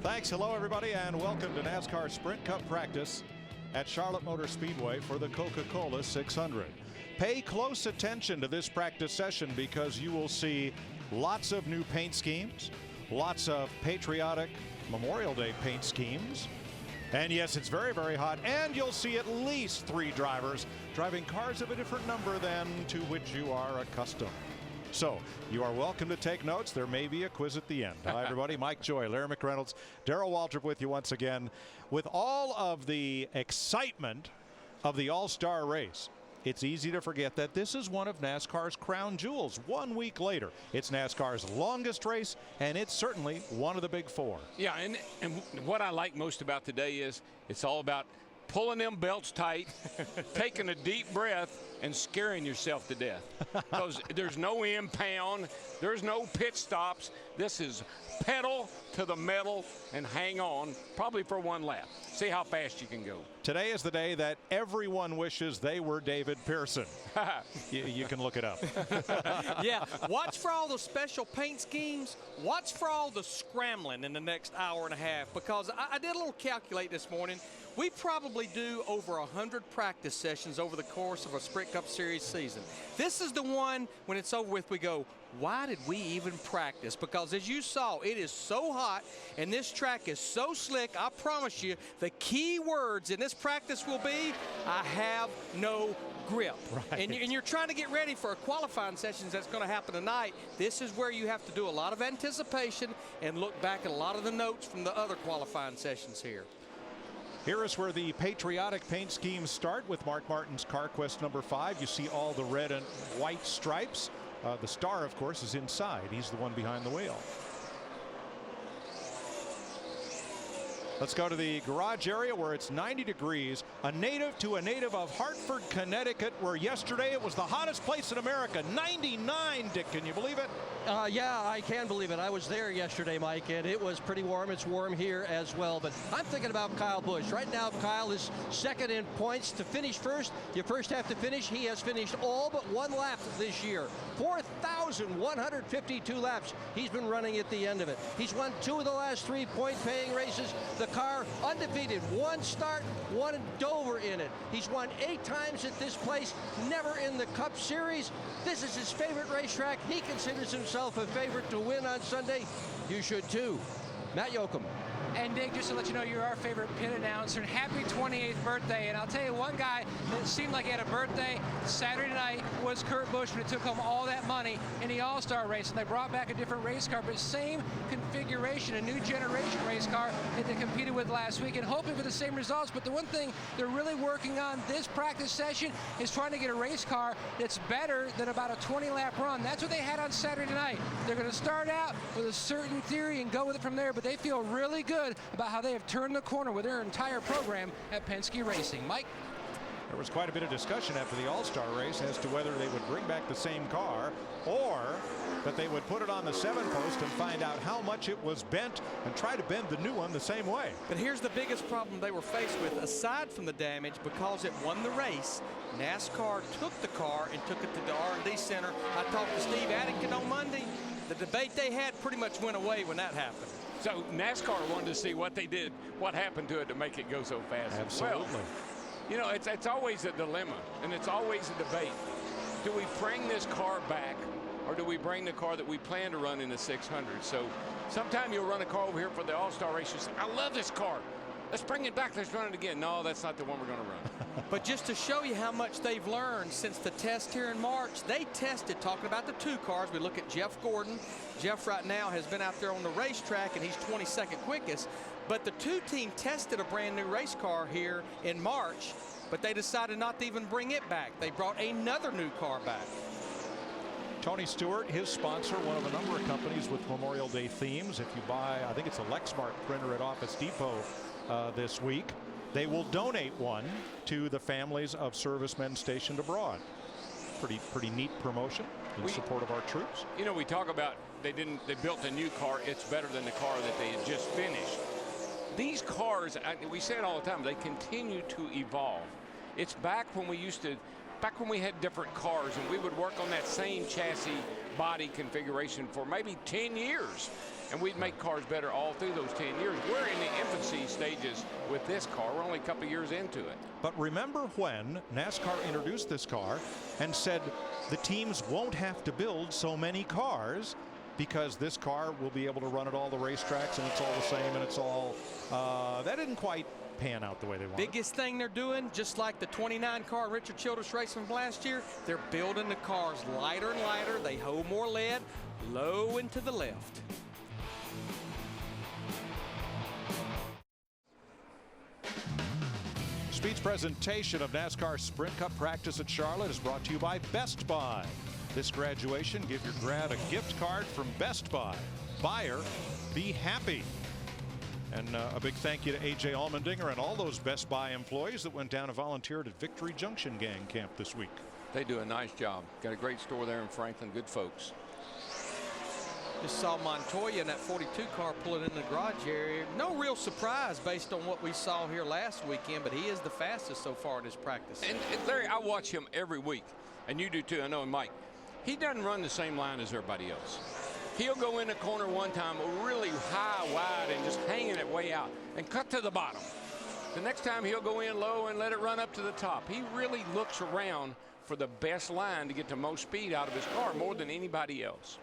Thanks. Hello, everybody, and welcome to NASCAR Sprint Cup practice at Charlotte Motor Speedway for the Coca-Cola 600. Pay close attention to this practice session because you will see lots of new paint schemes, lots of patriotic Memorial Day paint schemes. And yes, it's very, very hot, and you'll see at least 3 drivers driving cars of a different number than to which you are accustomed. So, you are welcome to take notes. There may be a quiz at the end. Hi, everybody. Mike Joy, Larry McReynolds, Darrell Waltrip with you once again. With all of the excitement of the All-Star race, it's easy to forget that this is one of NASCAR's crown jewels. 1 week later, it's NASCAR's longest race, and it's certainly one of the big 4. Yeah, and what I like most about today is it's all about pulling them belts tight, taking a deep breath, and scaring yourself to death. Because there's no impound, there's no pit stops. This is pedal to the metal and hang on, probably for 1 lap. See how fast you can go. Today is the day that everyone wishes they were David Pearson. You can look it up. Yeah, watch for all the special paint schemes. Watch for all the scrambling in the next hour and a half, because I did a little calculate this morning. We probably do over 100 practice sessions over the course of a Sprint Cup Series season. This is the one, when it's over with, we go, why did we even practice? Because as you saw, it is so hot and this track is so slick. I promise you, the key words in this practice will be, I have no grip. Right. And you're trying to get ready for a qualifying sessions that's going to happen tonight. This is where you have to do a lot of anticipation and look back at a lot of the notes from the other qualifying sessions here. Here is where the patriotic paint schemes start with Mark Martin's CarQuest number 5. You see all the red and white stripes. The star, of course, is inside. He's the one behind the wheel. Let's go to the garage area where it's 90 degrees. A native to a native of Hartford, Connecticut, where yesterday it was the hottest place in America. 99, Dick, can you believe it? Yeah, I can believe it. I was there yesterday, Mike, and it was pretty warm. It's warm here as well. But I'm thinking about Kyle Busch. Right now, Kyle is second in points to finish first. You first have to finish. He has finished all but 1 lap this year. 4,152 laps he's been running at the end of it. He's won 2 of the last 3 point-paying races. The car undefeated, 1 start, 1 in Dover in it. He's won 8 times at this place, never in the Cup Series. This is his favorite racetrack. He considers himself a favorite to win on Sunday. You should too. Matt Yoakum. And Dick, just to let you know, you're our favorite pit announcer, and happy 28th birthday. And I'll tell you, one guy that seemed like he had a birthday Saturday night was Kurt Busch, when he took home all that money in the All-Star race. And they brought back a different race car, but same configuration, a new generation race car that they competed with last week, and hoping for the same results. But the one thing they're really working on this practice session is trying to get a race car that's better than about a 20-lap run. That's what they had on Saturday night. They're going to start out with a certain theory and go with it from there, but they feel really good about how they have turned the corner with their entire program at Penske Racing. Mike? There was quite a bit of discussion after the All-Star race as to whether they would bring back the same car or that they would put it on the 7-post and find out how much it was bent and try to bend the new one the same way. But here's the biggest problem they were faced with, aside from the damage, because it won the race. NASCAR took the car and took it to the R&D Center. I talked to Steve Addington on Monday. The debate they had pretty much went away when that happened. So NASCAR wanted to see what they did, what happened to it to make it go so fast. Absolutely. Well, you know, it's always a dilemma, and it's always a debate. Do we bring this car back, or do we bring the car that we plan to run in the 600? So sometime you'll run a car over here for the All-Star race. You say, I love this car. Let's bring it back. Let's run it again. No, that's not the one we're going to run. But just to show you how much they've learned since the test here in March, they tested, talking about the 2 cars. We look at Jeff Gordon. Jeff right now has been out there on the racetrack, and he's 22nd quickest. But the 2 team tested a brand new race car here in March, but they decided not to even bring it back. They brought another new car back. Tony Stewart, his sponsor, one of a number of companies with Memorial Day themes. If you buy, I think it's a Lexmark printer at Office Depot this week, they will donate one to the families of servicemen stationed abroad. Pretty neat promotion in support of our troops. You know, we talk about they built a new car. It's better than the car that they had just finished. These cars, we say it all the time, they continue to evolve. It's back when we had different cars and we would work on that same chassis body configuration for maybe 10 years. and we'd make cars better all through those 10 years. We're in the infancy stages with this car. We're only a couple years into it. But remember when NASCAR introduced this car and said the teams won't have to build so many cars because this car will be able to run at all the racetracks and it's all the same and it's all that didn't quite pan out the way they wanted. Biggest thing they're doing, just like the 29 car Richard Childress Racing from last year, they're building the cars lighter and lighter. They hold more lead, low and to the left. Speed's presentation of NASCAR Sprint Cup practice at Charlotte is brought to you by Best Buy. This graduation, give your grad a gift card from Best Buy. Buyer, be happy. And a big thank you to A.J. Allmendinger and all those Best Buy employees that went down and volunteered at Victory Junction Gang Camp this week. They do a nice job. Got a great store there in Franklin. Good folks. Just saw Montoya in that 42 car pulling in the garage area. No real surprise based on what we saw here last weekend, but he is the fastest so far in his practice. And Larry, I watch him every week, and you do too. I know him, Mike. He doesn't run the same line as everybody else. He'll go in the corner one time really high, wide, and just hanging it way out and cut to the bottom. The next time he'll go in low and let it run up to the top. He really looks around for the best line to get the most speed out of his car more than anybody else.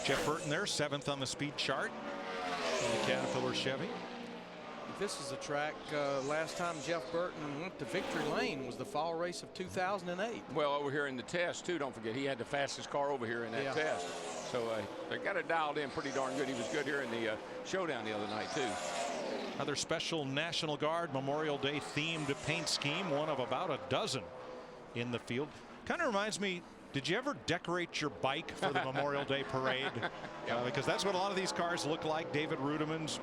Jeff Burton there, 7th on the speed chart in the Caterpillar Chevy. This is a track last time Jeff Burton went to Victory Lane was the fall race of 2008. Well, over here in the test too, don't forget he had the fastest car over here in that test. So they got it dialed in pretty darn good. He was good here in the showdown the other night too. Another special National Guard Memorial Day themed paint scheme, one of about a dozen in the field. Kind of reminds me, did you ever decorate your bike for the Memorial Day parade? Because that's what a lot of these cars look like. David Rudiman's,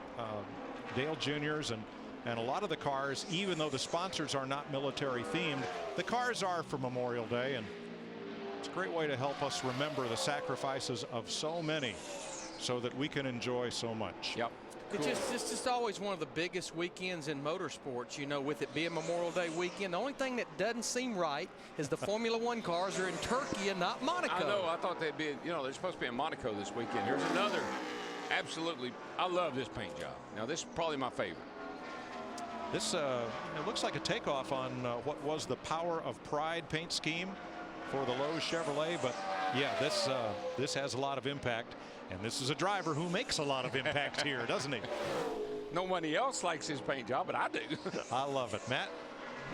Dale Jr.'s, and a lot of the cars, even though the sponsors are not military themed, the cars are for Memorial Day, and it's a great way to help us remember the sacrifices of so many so that we can enjoy so much. Yep. Cool. It's just always one of the biggest weekends in motorsports, you know, with it being Memorial Day weekend. The only thing that doesn't seem right is the Formula One cars are in Turkey and not Monaco. I know. I thought they'd be, you know, they're supposed to be in Monaco this weekend. Here's another. Absolutely. I love this paint job. Now, this is probably my favorite. This it looks like a takeoff on what was the Power of Pride paint scheme for the Lowe's Chevrolet, but yeah, this has a lot of impact, and this is a driver who makes a lot of impact here, doesn't he? Nobody else likes his paint job, but I do. I love it. Matt?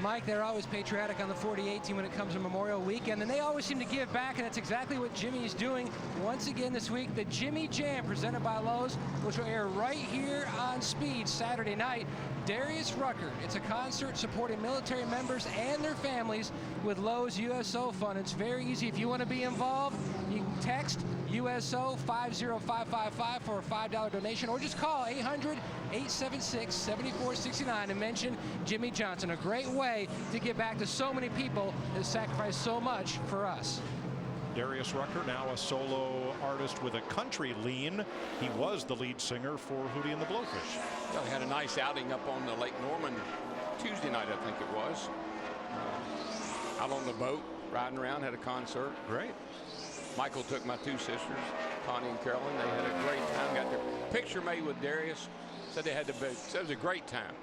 Mike, they're always patriotic on the 48 team when it comes to Memorial Weekend, and they always seem to give back, and that's exactly what Jimmy's doing once again this week. The Jimmy Jam presented by Lowe's, which will air right here on Speed Saturday night. Darius Rucker. It's a concert supporting military members and their families with Lowe's USO Fund. It's very easy. If you want to be involved, you can text USO 50555 for a $5 donation, or just call 800-876-7469 and mention Jimmy Johnson. A great way to give back to so many people that sacrifice so much for us. Darius Rucker, now a solo artist with a country lean. He was the lead singer for Hootie and the Blowfish. Well, he had a nice outing up on the Lake Norman Tuesday night, I think it was. Out on the boat, riding around, had a concert. Great. Michael took my two sisters, Connie and Carolyn. They had a great time. Got their picture made with Darius. Said they had to be. Said it was a great time.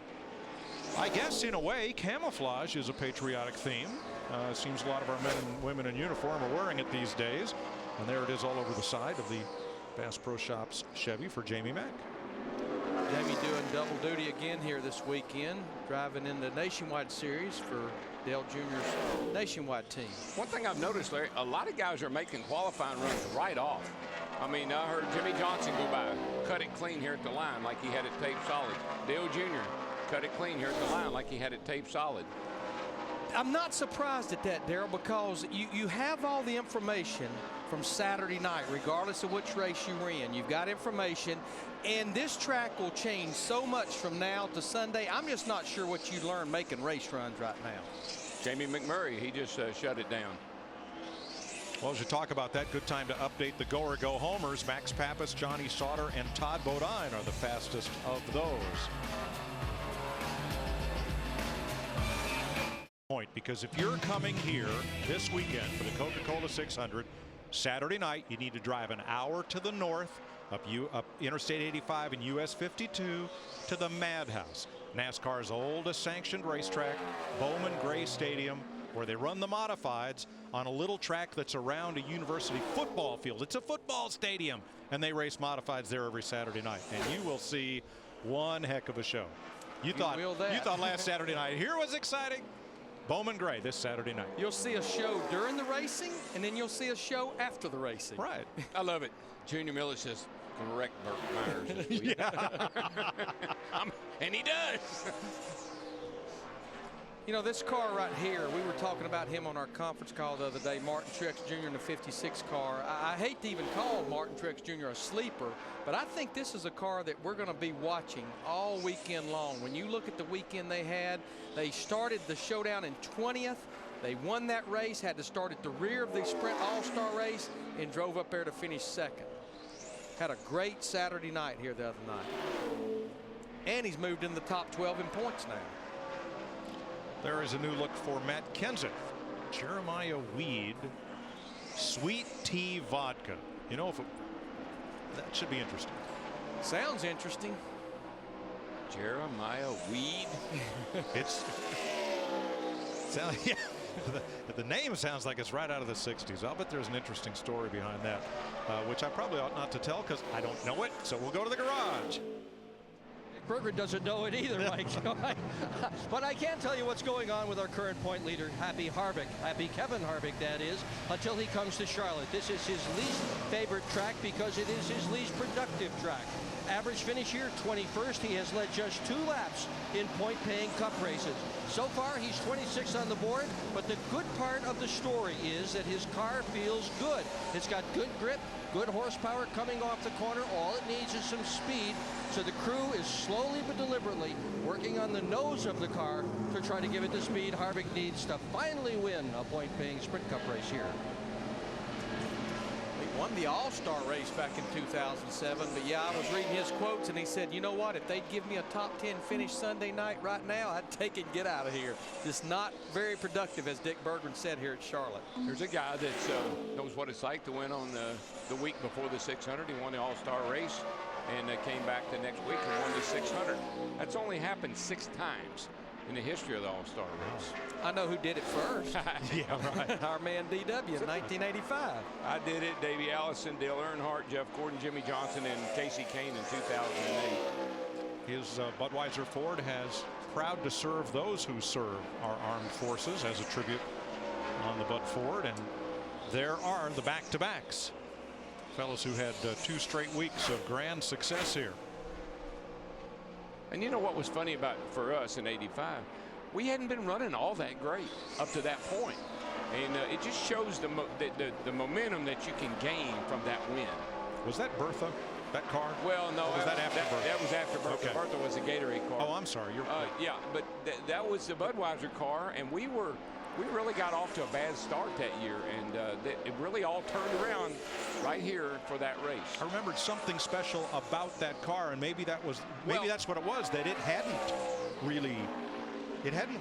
I guess in a way, camouflage is a patriotic theme. Seems a lot of our men and women in uniform are wearing it these days. And there it is all over the side of the Bass Pro Shops Chevy for Jamie Mack. Jamie doing double duty again here this weekend, driving in the Nationwide Series for Dale Jr.'s Nationwide team. One thing I've noticed, Larry, a lot of guys are making qualifying runs right off. I mean, I heard Jimmy Johnson go by, cut it clean here at the line like he had it taped solid. Dale Jr. cut it clean here at the line like he had it taped solid. I'm not surprised at that, Darrell, because you have all the information from Saturday night, regardless of which race you were in. You've got information, and this track will change so much from now to Sunday. I'm just not sure what you learn making race runs right now. Jamie McMurray, he just shut it down. Well, as you talk about that, good time to update the go or go homers. Max Pappas, Johnny Sauter, and Todd Bodine are the fastest of those. Because if you're coming here this weekend for the Coca-Cola 600, Saturday night, you need to drive an hour to the north up Interstate 85 and US 52 to the Madhouse, NASCAR's oldest sanctioned racetrack, Bowman Gray Stadium, where they run the modifieds on a little track that's around a university football field. It's a football stadium, and they race modifieds there every Saturday night, and you will see one heck of a show. You thought last Saturday night here was exciting. Bowman Gray this Saturday night. You'll see a show during the racing, and then you'll see a show after the racing. Right. I love it. Junior Miller says, "Gonna wreck Burt Myers this week." And he does. You know, this car right here, we were talking about him on our conference call the other day, Martin Truex Jr. in the 56 car. I hate to even call Martin Truex Jr. a sleeper, but I think this is a car that we're going to be watching all weekend long. When you look at the weekend they had, they started the showdown in 20th. They won that race, had to start at the rear of the Sprint All-Star race, and drove up there to finish second. Had a great Saturday night here the other night. And he's moved in the top 12 in points now. There is a new look for Matt Kenseth. Jeremiah Weed, Sweet Tea Vodka. You know, that should be interesting. Sounds interesting. Jeremiah Weed. Yeah, the name sounds like it's right out of the 60s. I'll bet there's an interesting story behind that, which I probably ought not to tell because I don't know it. So we'll go to the garage. Berger doesn't know it either, Mike. But I can't tell you what's going on with our current point leader, Happy Kevin Harvick, that is, until he comes to Charlotte. This is his least favorite track because it is his least productive track. Average finish here, 21st. He has led just 2 laps in point-paying Cup races. So far, he's 26 on the board, but the good part of the story is that his car feels good. It's got good grip, good horsepower coming off the corner. All it needs is some speed. So the crew is slowly but deliberately working on the nose of the car to try to give it the speed Harvick needs to finally win a point-paying Sprint Cup race here. He won the All-Star race back in 2007, but yeah, I was reading his quotes, and he said, you know what, if they'd give me a top 10 finish Sunday night right now, I'd take it and get out of here. Just not very productive, as Dick Berggren said here at Charlotte. There's a guy that knows what it's like to win on the week before the 600. He won the All-Star race and came back the next week and won the 600. That's only happened 6 times in the history of the All-Star race. I know who did it first. Yeah, right. Our man DW in 1985. I did it. Davey Allison, Dale Earnhardt, Jeff Gordon, Jimmy Johnson, and Casey Kane in 2008. His Budweiser Ford has proud to serve those who serve our armed forces as a tribute on the Bud Ford. And there are the back-to-backs. Fellas who had 2 straight weeks of grand success here. And you know what was funny about for us in '85? We hadn't been running all that great up to that point. And it just shows the momentum that you can gain from that win. Was that Bertha, that car? Well, no. Or was that after Bertha? That was after Bertha. Okay. Bertha was a Gatorade car. Oh, I'm sorry. You're yeah, but that was the Budweiser car, and we really got off to a bad start that year, and it really all turned around right here for that race. I remembered something special about that car, and maybe that's what it was, that it hadn't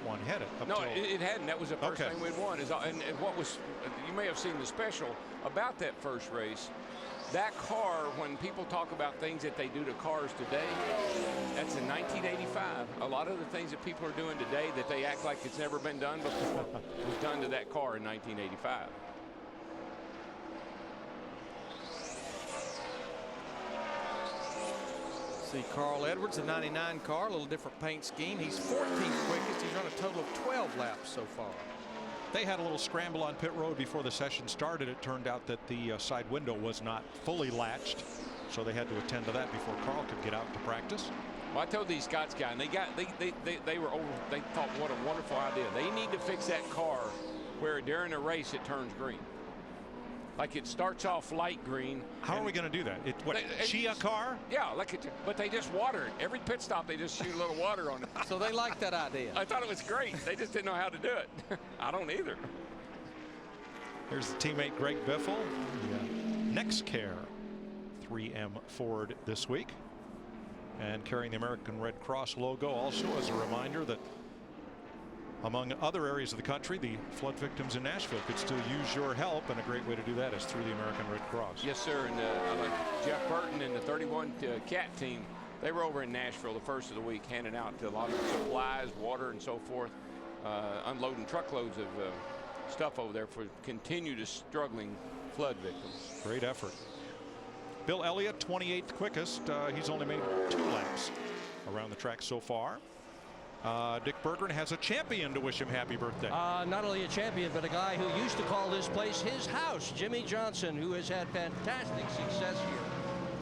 won, had it? It hadn't. That was the first thing we'd won. And what was, you may have seen the special about that first race. That car, when people talk about things that they do to cars today, that's in 1985. A lot of the things that people are doing today that they act like it's never been done before was done to that car in 1985. See Carl Edwards, the 99 car, a little different paint scheme. He's 14th quickest. He's run a total of 12 laps so far. They had a little scramble on pit road before the session started. It turned out that the side window was not fully latched, so they had to attend to that before Carl could get out to practice. Well, I told these Scots guys, and they thought what a wonderful idea. They need to fix that car where during the race it turns green. Like it starts off light green. How are we going to do that? Chia car? Yeah, but they just water it. Every pit stop, they just shoot a little water on it. So they like that idea. I thought it was great. They just didn't know how to do it. I don't either. Here's the teammate Greg Biffle, NextCare 3M Ford this week, and carrying the American Red Cross logo also as a reminder that Among other areas of the country, the flood victims in Nashville could still use your help, and a great way to do that is through the American Red Cross. Yes, sir. And I like Jeff Burton and the 31 CAT team. They were over in Nashville the first of the week, handing out a lot of supplies, water, and so forth, unloading truckloads of stuff over there for continued struggling flood victims. Great effort. Bill Elliott, 28th quickest. He's only made 2 laps around the track so far. Dick Berggren has a champion to wish him happy birthday. Not only a champion, but a guy who used to call this place his house, Jimmy Johnson, who has had fantastic success here.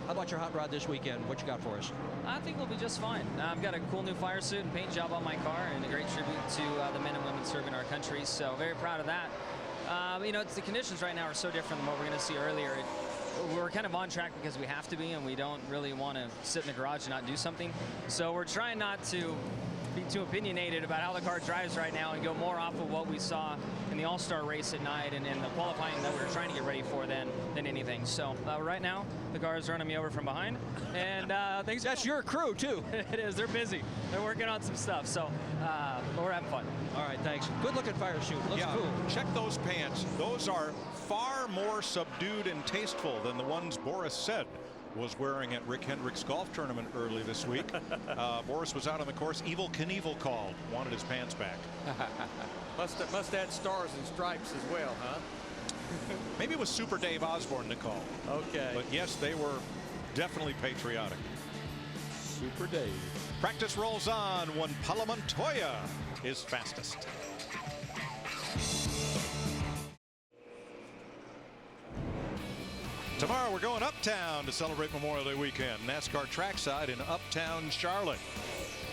How about your hot rod this weekend? What you got for us? I think we'll be just fine. I've got a cool new fire suit and paint job on my car, and a great tribute to the men and women serving our country. So very proud of that. You know, the conditions right now are so different than what we're going to see earlier. We're kind of on track because we have to be, and we don't really want to sit in the garage and not do something. So we're trying not to be too opinionated about how the car drives right now and go more off of what we saw in the All-Star race at night and in the qualifying that we were trying to get ready for than anything. So right now the car is running me over from behind, and things. That's your crew too. It is. They're busy. They're working on some stuff. So but we're having fun. All right, thanks. Good looking fire suit. Looks cool. Check those pants. Those are far more subdued and tasteful than the ones Boris said was wearing at Rick Hendrick's golf tournament early this week. Boris was out on the course. Evil Knievel called. Wanted his pants back. Must add stars and stripes as well, huh? Maybe it was Super Dave Osborne that called. Okay. But yes, they were definitely patriotic. Super Dave. Practice rolls on when Pala Montoya is fastest. Tomorrow we're going uptown to celebrate Memorial Day weekend. NASCAR trackside in uptown Charlotte.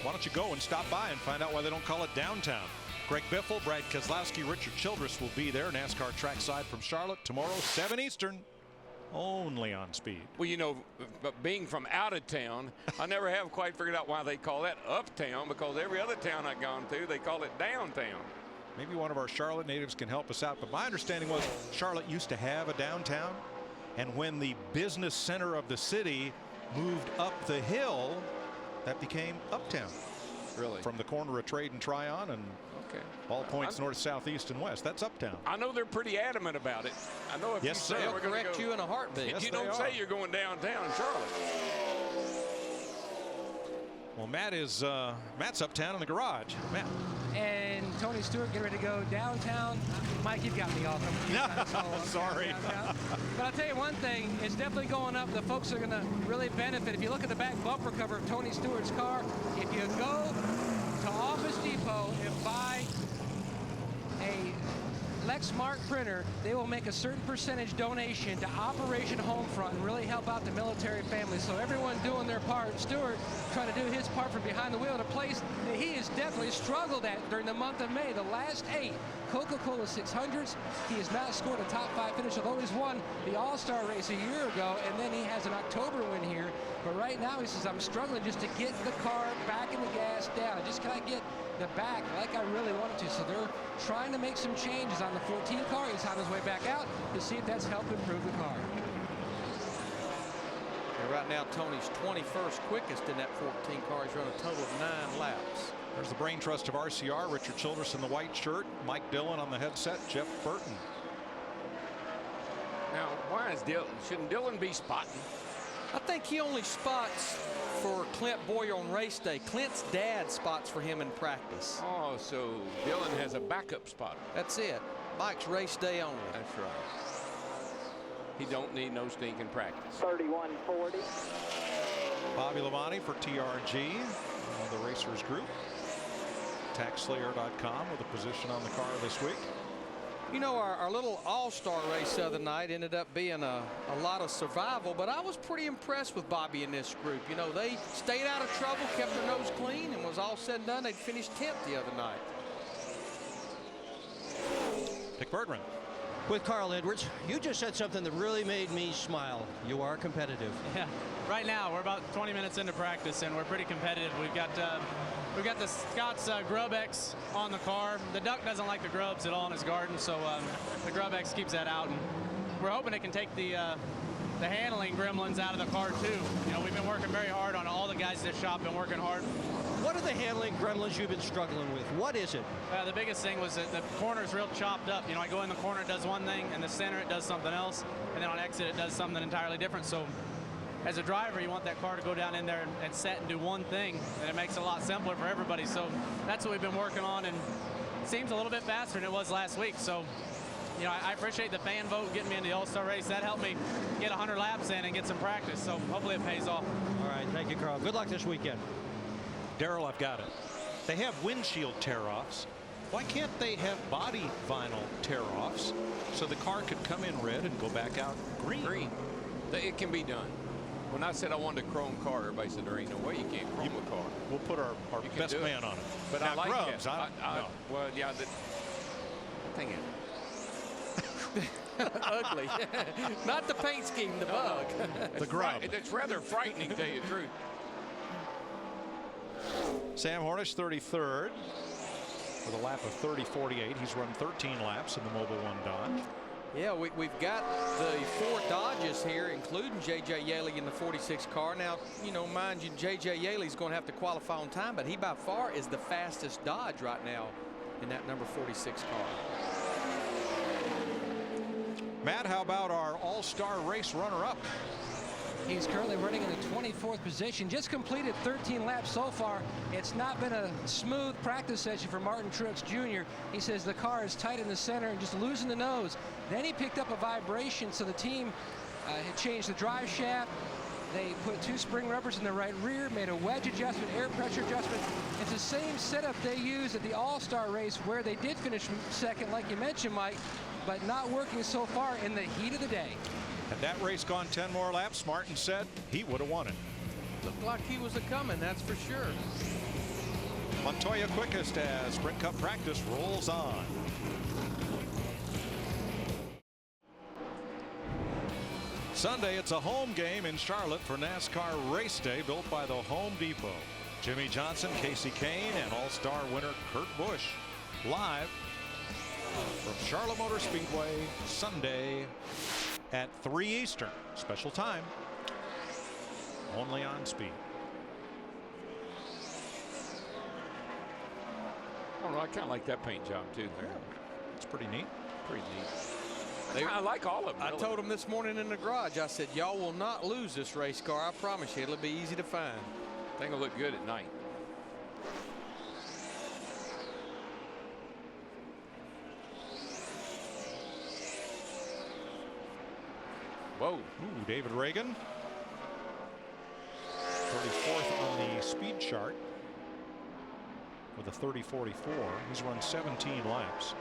Why don't you go and stop by and find out why they don't call it downtown. Greg Biffle, Brad Keselowski, Richard Childress will be there. NASCAR trackside from Charlotte tomorrow, 7 Eastern. Only on Speed. Well, you know, being from out of town, I never have quite figured out why they call that uptown, because every other town I've gone to, they call it downtown. Maybe one of our Charlotte natives can help us out. But my understanding was Charlotte used to have a downtown. And when the business center of the city moved up the hill, that became uptown. Really? From the corner of Trade and Tryon and all points north, south, east, and west. That's uptown. I know they're pretty adamant about it. I know if yes, you say sir. we're going to correct you in a heartbeat. Yes, you don't say you're going downtown Charlotte. Well, Matt's uptown in the garage. Matt. And Tony Stewart getting ready to go downtown. Mike, you've got me off. Sorry. But I'll tell you one thing, it's definitely going up. The folks are going to really benefit. If you look at the back bumper cover of Tony Stewart's car, if you go to Office Depot and buy a Lexmark printer, they will make a certain percentage donation to Operation Homefront and really help out the military families. So everyone doing their part. Stewart trying to do his part from behind the wheel in a place that he has definitely struggled at during the month of May. The last 8 Coca-Cola 600s, he has not scored a top 5 finish, although he's won the All-Star race a year ago, and then he has an October win here. But right now he says, I'm struggling just to get the car back in the gas down. Just can I get the back like I really wanted to. So they're trying to make some changes on the 14 car. He's on his way back out to see if that's helped improve the car. And right now, Tony's 21st quickest in that 14 car. He's run a total of 9 laps. There's the brain trust of RCR, Richard Childress in the white shirt, Mike Dillon on the headset, Jeff Burton. Now, why is shouldn't Dillon be spotting? I think he only spots for Clint Boyer on race day. Clint's dad spots for him in practice. Oh, so Dillon has a backup spotter. That's it. Mike's race day only. That's right. He don't need no stinking practice. 3140. Bobby Lavani for TRG, the Racers Group. TaxSlayer.com with a position on the car this week. You know, our little all-star race the other night ended up being a lot of survival, but I was pretty impressed with Bobby and this group. You know, they stayed out of trouble, kept their nose clean, and was all said and done, they'd finished 10th the other night. Dick Berggren. With Carl Edwards, you just said something that really made me smile. You are competitive. Yeah. Right now, we're about 20 minutes into practice, and we're pretty competitive. We've got the Scott's Grub X on the car. The duck doesn't like the grubs at all in his garden, so the Grub X keeps that out. And we're hoping it can take the handling gremlins out of the car too. You know, we've been working very hard on all the guys in the shop been working hard. What are the handling gremlins you've been struggling with? What is it? The biggest thing was that the corner is real chopped up. You know, I go in the corner, it does one thing, and the center, it does something else, and then on exit, it does something entirely different. So as a driver, you want that car to go down in there and set and do one thing, and it makes it a lot simpler for everybody. So that's what we've been working on, and it seems a little bit faster than it was last week. So, you know, I appreciate the fan vote getting me in the All-Star race. That helped me get 100 laps in and get some practice. So hopefully it pays off. All right, thank you, Carl. Good luck this weekend. Daryl, I've got it. They have windshield tear-offs. Why can't they have body vinyl tear-offs so the car could come in red and go back out green? Green. It can be done. When I said I wanted a chrome car, everybody said there ain't no way you can't chrome a car. We'll put our You can best do it. man on it. But now, I like Grubbs, it. no. Well, yeah, dang it. Ugly. Not the paint scheme, the bug. The grub. It's rather frightening, to tell you the truth. Sam Hornish, 33rd, with a lap of 30.48. He's run 13 laps in the Mobil 1 Dodge. Yeah, we've got the 4 Dodges here, including J.J. Yaley in the 46 car. Now, you know, mind you, J.J. Yaley's going to have to qualify on time, but he by far is the fastest Dodge right now in that number 46 car. Matt, how about our all-star race runner-up? He's currently running in the 24th position. Just completed 13 laps so far. It's not been a smooth practice session for Martin Truex Jr. He says the car is tight in the center and just losing the nose. Then he picked up a vibration, so the team had changed the drive shaft. They put 2 spring rubbers in the right rear, made a wedge adjustment, air pressure adjustment. It's the same setup they used at the All-Star race where they did finish second, like you mentioned, Mike, but not working so far in the heat of the day. Had that race gone 10 more laps, Martin said he would have won it. Looked like he was a-coming, that's for sure. Montoya quickest as Sprint Cup practice rolls on. Sunday, it's a home game in Charlotte for NASCAR Race Day, built by the Home Depot. Jimmy Johnson, Casey Kane, and all-star winner Kurt Busch live from Charlotte Motor Speedway Sunday at 3 Eastern. Special time. Only on Speed. I don't know. I kind of like that paint job, too. There. It's pretty neat. Pretty neat. I like all of them. I really. told him this morning in the garage, I said, y'all will not lose this race car. I promise you, it'll be easy to find. I think it'll look good at night. Whoa. Ooh, David Reagan. 34th on the speed chart with a 30.44. He's run 17 laps.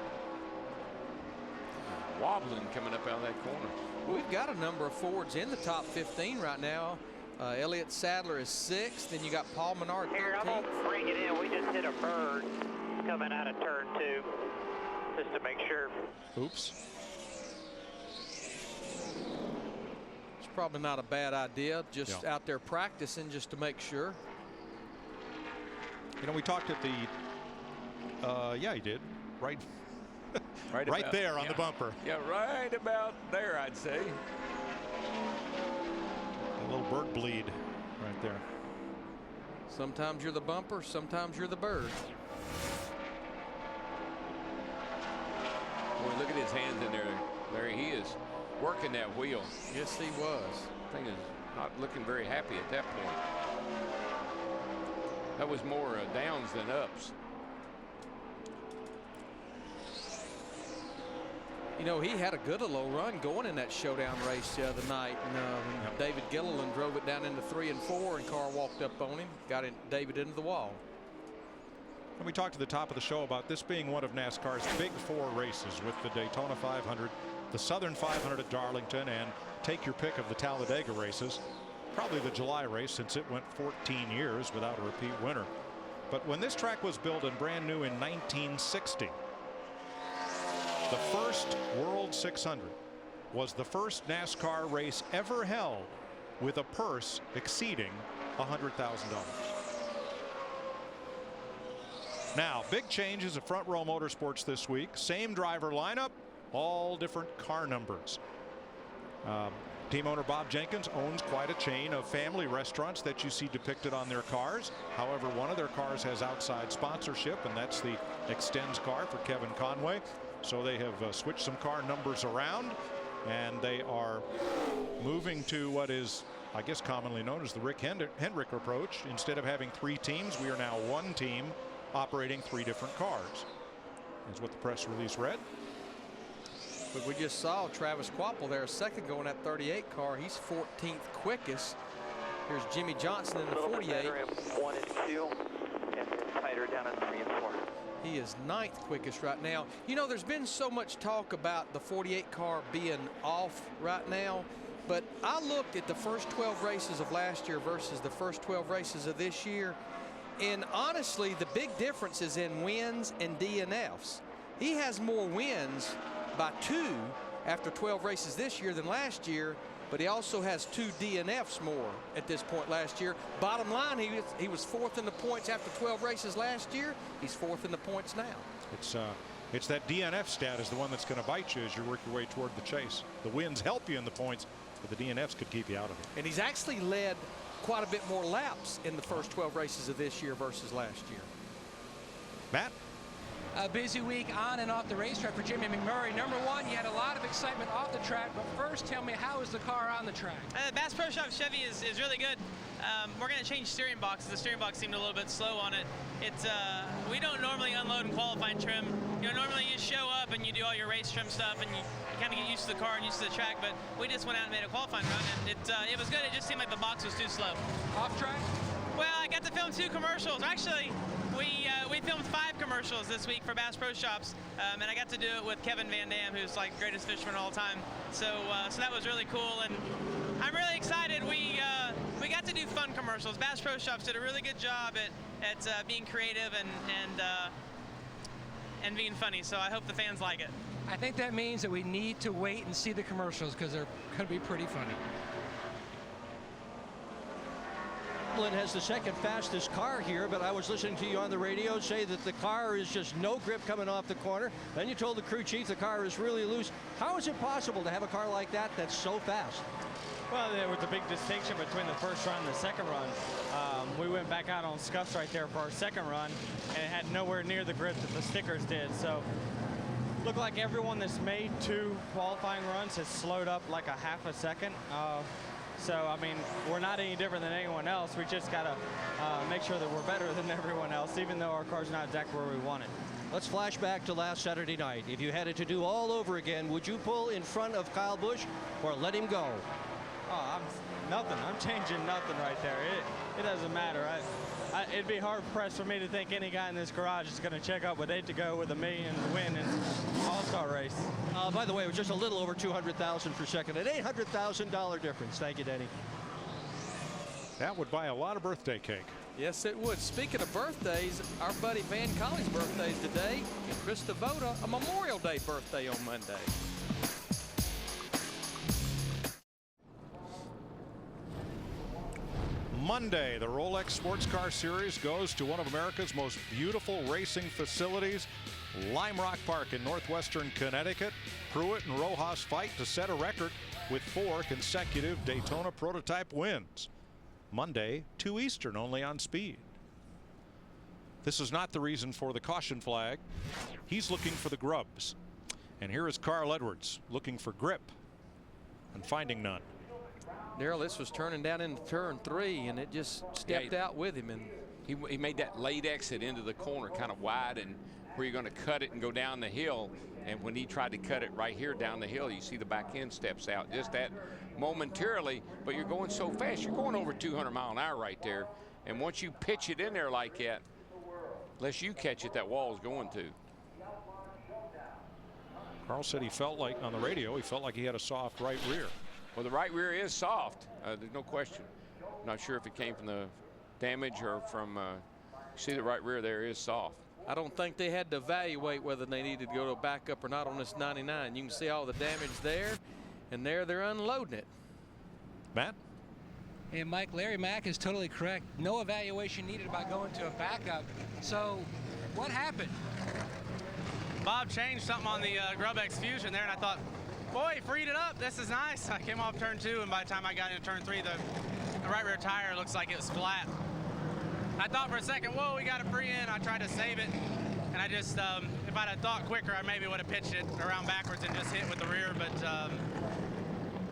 Wobbling coming up out of that corner. We've got a number of Fords in the top 15 right now. Elliott Sadler is 6th. Then you got Paul Menard 13th. Here, I'm going to bring it in. We just hit a bird coming out of turn 2, just to make sure. Oops. It's probably not a bad idea, just out there practicing just to make sure. You know, we talked at the, yeah, he did. Right. Right right about, there on the bumper. Yeah, right about there, I'd say. A little bird bleed right there. Sometimes you're the bumper, sometimes you're the bird. Boy, look at his hands in there. There he is, working that wheel. Yes, he was. Thing is not looking very happy at that point. That was more downs than ups. You know, he had a good little run going in that showdown race the other night. And David Gilliland drove it down into 3 and 4, and Carr walked up on him, got David into the wall. And we talked at the top of the show about this being one of NASCAR's big 4 races, with the Daytona 500, the Southern 500 at Darlington, and take your pick of the Talladega races. Probably the July race, since it went 14 years without a repeat winner. But when this track was built and brand new in 1960, the first World 600 was the first NASCAR race ever held with a purse exceeding $100,000. Now, big changes at Front Row Motorsports this week. Same driver lineup, all different car numbers. Team owner Bob Jenkins owns quite a chain of family restaurants that you see depicted on their cars. However, one of their cars has outside sponsorship, and that's the Extends car for Kevin Conway. So they have switched some car numbers around, and they are moving to what is, I guess, commonly known as the Rick Hendrick approach. Instead of having 3 teams, we are now 1 team operating 3 different cars. Is what the press release read. But we just saw Travis Quapple there a second ago in that 38 car. He's 14th quickest. Here's Jimmy Johnson in the 48. 1 and 2, and then tighter down at 3 and 4. He is 9th quickest right now. You know, there's been so much talk about the 48 car being off right now, but I looked at the first 12 races of last year versus the first 12 races of this year, and honestly, the big difference is in wins and DNFs. He has more wins by 2 after 12 races this year than last year, but he also has 2 DNFs more at this point last year. Bottom line, he was 4th in the points after 12 races last year. He's 4th in the points now. It's that DNF stat is the one that's going to bite you as you work your way toward the chase. The wins help you in the points, but the DNFs could keep you out of it. And he's actually led quite a bit more laps in the first 12 races of this year versus last year. Matt? A busy week on and off the racetrack for Jimmy McMurray. Number one, you had a lot of excitement off the track, but first tell me, how is the car on the track? Bass Pro Shop Chevy is really good. We're going to change steering boxes. The steering box seemed a little bit slow on it. We don't normally unload and qualifying trim. You know, normally you show up and you do all your race trim stuff and you kind of get used to the car and used to the track, but we just went out and made a qualifying run, and it was good. It just seemed like the box was too slow. Off track? Well, I got to film 2 commercials. Actually, we filmed 5 commercials this week for Bass Pro Shops, and I got to do it with Kevin Van Dam, who's like the greatest fisherman of all time. So that was really cool, and I'm really excited. We got to do fun commercials. Bass Pro Shops did a really good job at being creative and being funny. So I hope the fans like it. I think that means that we need to wait and see the commercials because they're going to be pretty funny. Has the second fastest car here, but I was listening to you on the radio say that the car is just no grip coming off the corner. Then you told the crew chief the car is really loose. How is it possible to have a car like that that's so fast? Well, there was a big distinction between the first run and the second run. We went back out on scuffs right there for our second run, and it had nowhere near the grip that the stickers did. So looked like everyone that's made 2 qualifying runs has slowed up like a half a second. So, I mean, we're not any different than anyone else. We just got to make sure that we're better than everyone else, even though our car's not exactly where we want it. Let's flash back to last Saturday night. If you had it to do all over again, would you pull in front of Kyle Busch or let him go? Oh, nothing. I'm changing nothing right there. It doesn't matter. It'd be hard pressed for me to think any guy in this garage is going to check up with 8 to go with $1 million to win in All-Star race. By the way, it was just a little over 200,000 per second, an $800,000 difference. Thank you, Denny. That would buy a lot of birthday cake. Yes, it would. Speaking of birthdays, our buddy Van Colley's birthday is today, and Chris Devoda, a Memorial Day birthday on Monday. Monday, the Rolex Sports Car Series goes to one of America's most beautiful racing facilities, Lime Rock Park in northwestern Connecticut. Pruitt and Rojas fight to set a record with 4 consecutive Daytona prototype wins. Monday, 2 Eastern, only on Speed. This is not the reason for the caution flag. He's looking for the grubs. And here is Carl Edwards looking for grip and finding none. Darrell, this was turning down into turn 3, and it just stepped out with him. And he made that late exit into the corner kind of wide, and where you're going to cut it and go down the hill. And when he tried to cut it right here down the hill, you see the back end steps out just that momentarily, but you're going so fast. You're going over 200 mile an hour right there. And once you pitch it in there like that, unless you catch it, that wall is going to. Carl said he felt like, on the radio, he felt like he had a soft right rear. Well, the right rear is soft. There's no question. I'm not sure if it came from the damage or from, see the right rear there is soft. I don't think they had to evaluate whether they needed to go to a backup or not on this 99. You can see all the damage there, and there they're unloading it. Matt? And Mike, Larry Mack is totally correct. No evaluation needed about going to a backup. So what happened? Bob changed something on the GrubX Fusion there, and I thought, Boy, he freed it up. This is nice. I came off turn 2, and by the time I got into turn 3, the right rear tire looks like it was flat. I thought for a second, whoa, we got a free in. I tried to save it, and I just, if I'd have thought quicker, I maybe would have pitched it around backwards and just hit with the rear, but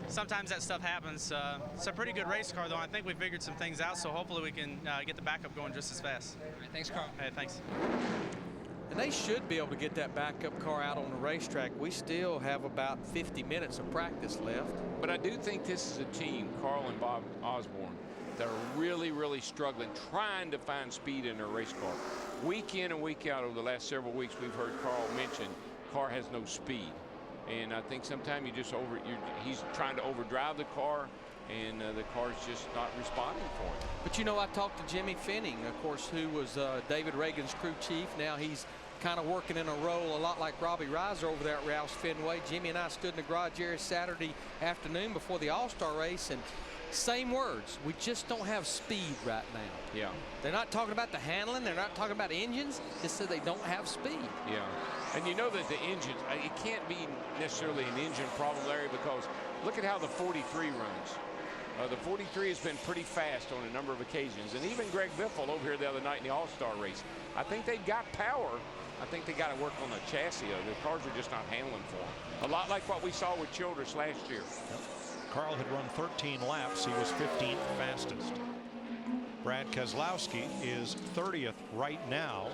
sometimes that stuff happens. It's a pretty good race car, though. I think we figured some things out, so hopefully we can get the backup going just as fast. All right, thanks, Carl. Hey, thanks. And they should be able to get that backup car out on the racetrack. We still have about 50 minutes of practice left. But I do think this is a team, Carl and Bob Osborne, that are really, really struggling, trying to find speed in their race car. Week in and week out over the last several weeks, we've heard Carl mention car has no speed. And I think sometimes he's trying to overdrive the car, and the car's just not responding for him. But you know, I talked to Jimmy Finning, of course, who was David Reagan's crew chief. Now he's kind of working in a role a lot like Robbie Reiser over there at Roush Fenway. Jimmy and I stood in the garage here Saturday afternoon before the All-Star race, and same words. We just don't have speed right now. Yeah. They're not talking about the handling. They're not talking about engines. Just said they don't have speed. Yeah. And you know that the engines, it can't be necessarily an engine problem, Larry, because look at how the 43 runs. The 43 has been pretty fast on a number of occasions. And even Greg Biffle over here the other night in the All-Star race, I think they've got power. I think they got to work on the chassis. The cars are just not handling for them. A lot like what we saw with Childress last year. Yep. Carl had run 13 laps. He was 15th fastest. Brad Keselowski is 30th right now.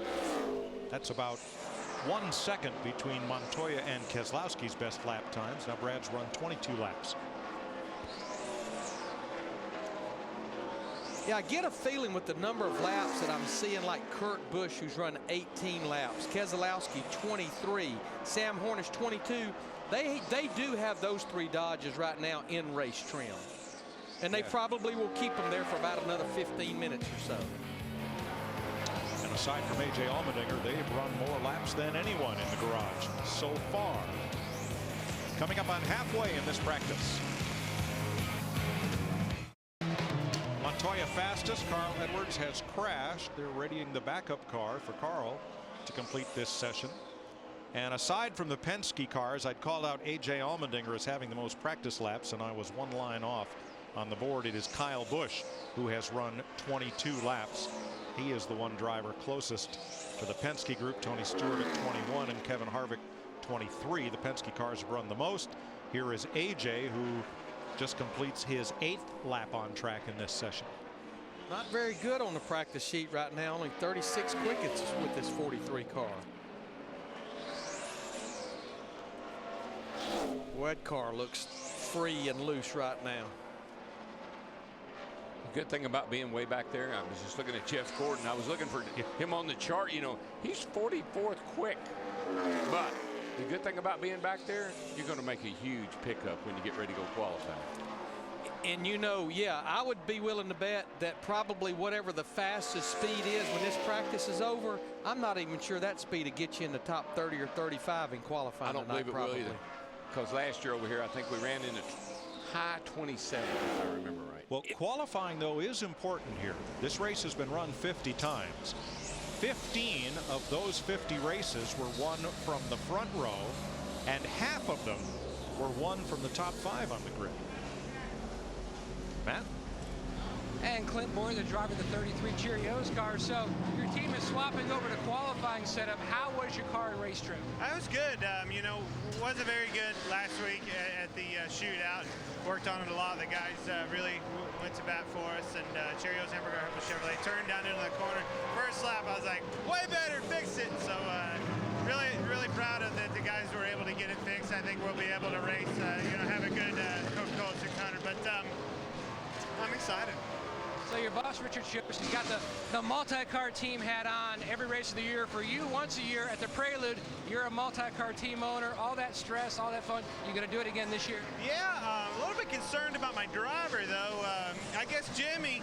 That's about 1 second between Montoya and Keselowski's best lap times. Now Brad's run 22 laps. Yeah, I get a feeling with the number of laps that I'm seeing, like Kurt Busch, who's run 18 laps, Keselowski 23, Sam Hornish 22. They do have those 3 Dodges right now in race trim. And they probably will keep them there for about another 15 minutes or so. And aside from A.J. Allmendinger, they've run more laps than anyone in the garage so far. Coming up on halfway in this practice. Montoya fastest. Carl Edwards has crashed. They're readying the backup car for Carl to complete this session. And aside from the Penske cars, I'd call out A.J. Allmendinger as having the most practice laps, and I was 1 line off on the board. It is Kyle Busch who has run 22 laps. He is the one driver closest to the Penske group. Tony Stewart at 21 and Kevin Harvick 23. The Penske cars have run the most. Here is A.J., who just completes his 8th lap on track in this session. Not very good on the practice sheet right now. Only 36 quickets with this 43 car. That car looks free and loose right now. The good thing about being way back there, I was just looking at Jeff Gordon. I was looking for him on the chart. You know, he's 44th quick. But the good thing about being back there, you're going to make a huge pickup when you get ready to go qualify. And you know, yeah, I would be willing to bet that probably whatever the fastest speed is when this practice is over, I'm not even sure that speed will get you in the top 30 or 35 in qualifying. I don't believe it will either. Because last year over here, I think we ran into high 27, if I remember right. Well, qualifying, though, is important here. This race has been run 50 times. 15 of those 50 races were won from the front row, and half of them were won from the top 5 on the grid. Matt? And Clint Boyer, the driver of the 33 Cheerios car. So your team is swapping over to qualifying setup. How was your car in race trim? It was good. You know, wasn't very good last week at the shootout. Worked on it a lot. The guys really went to bat for us. And Cheerios Hamburger Chevrolet turned down into the corner. First lap, I was like, way better, fix it. So really proud of that the guys were able to get it fixed. I think we'll be able to race, have a good Coca-Cola 600. But I'm excited. So your boss, Richard Schippers, he's got the multi-car team hat on every race of the year. For you, once a year at the Prelude, you're a multi-car team owner. All that stress, all that fun, you're going to do it again this year? Yeah, a little bit concerned about my driver, though. I guess Jimmy,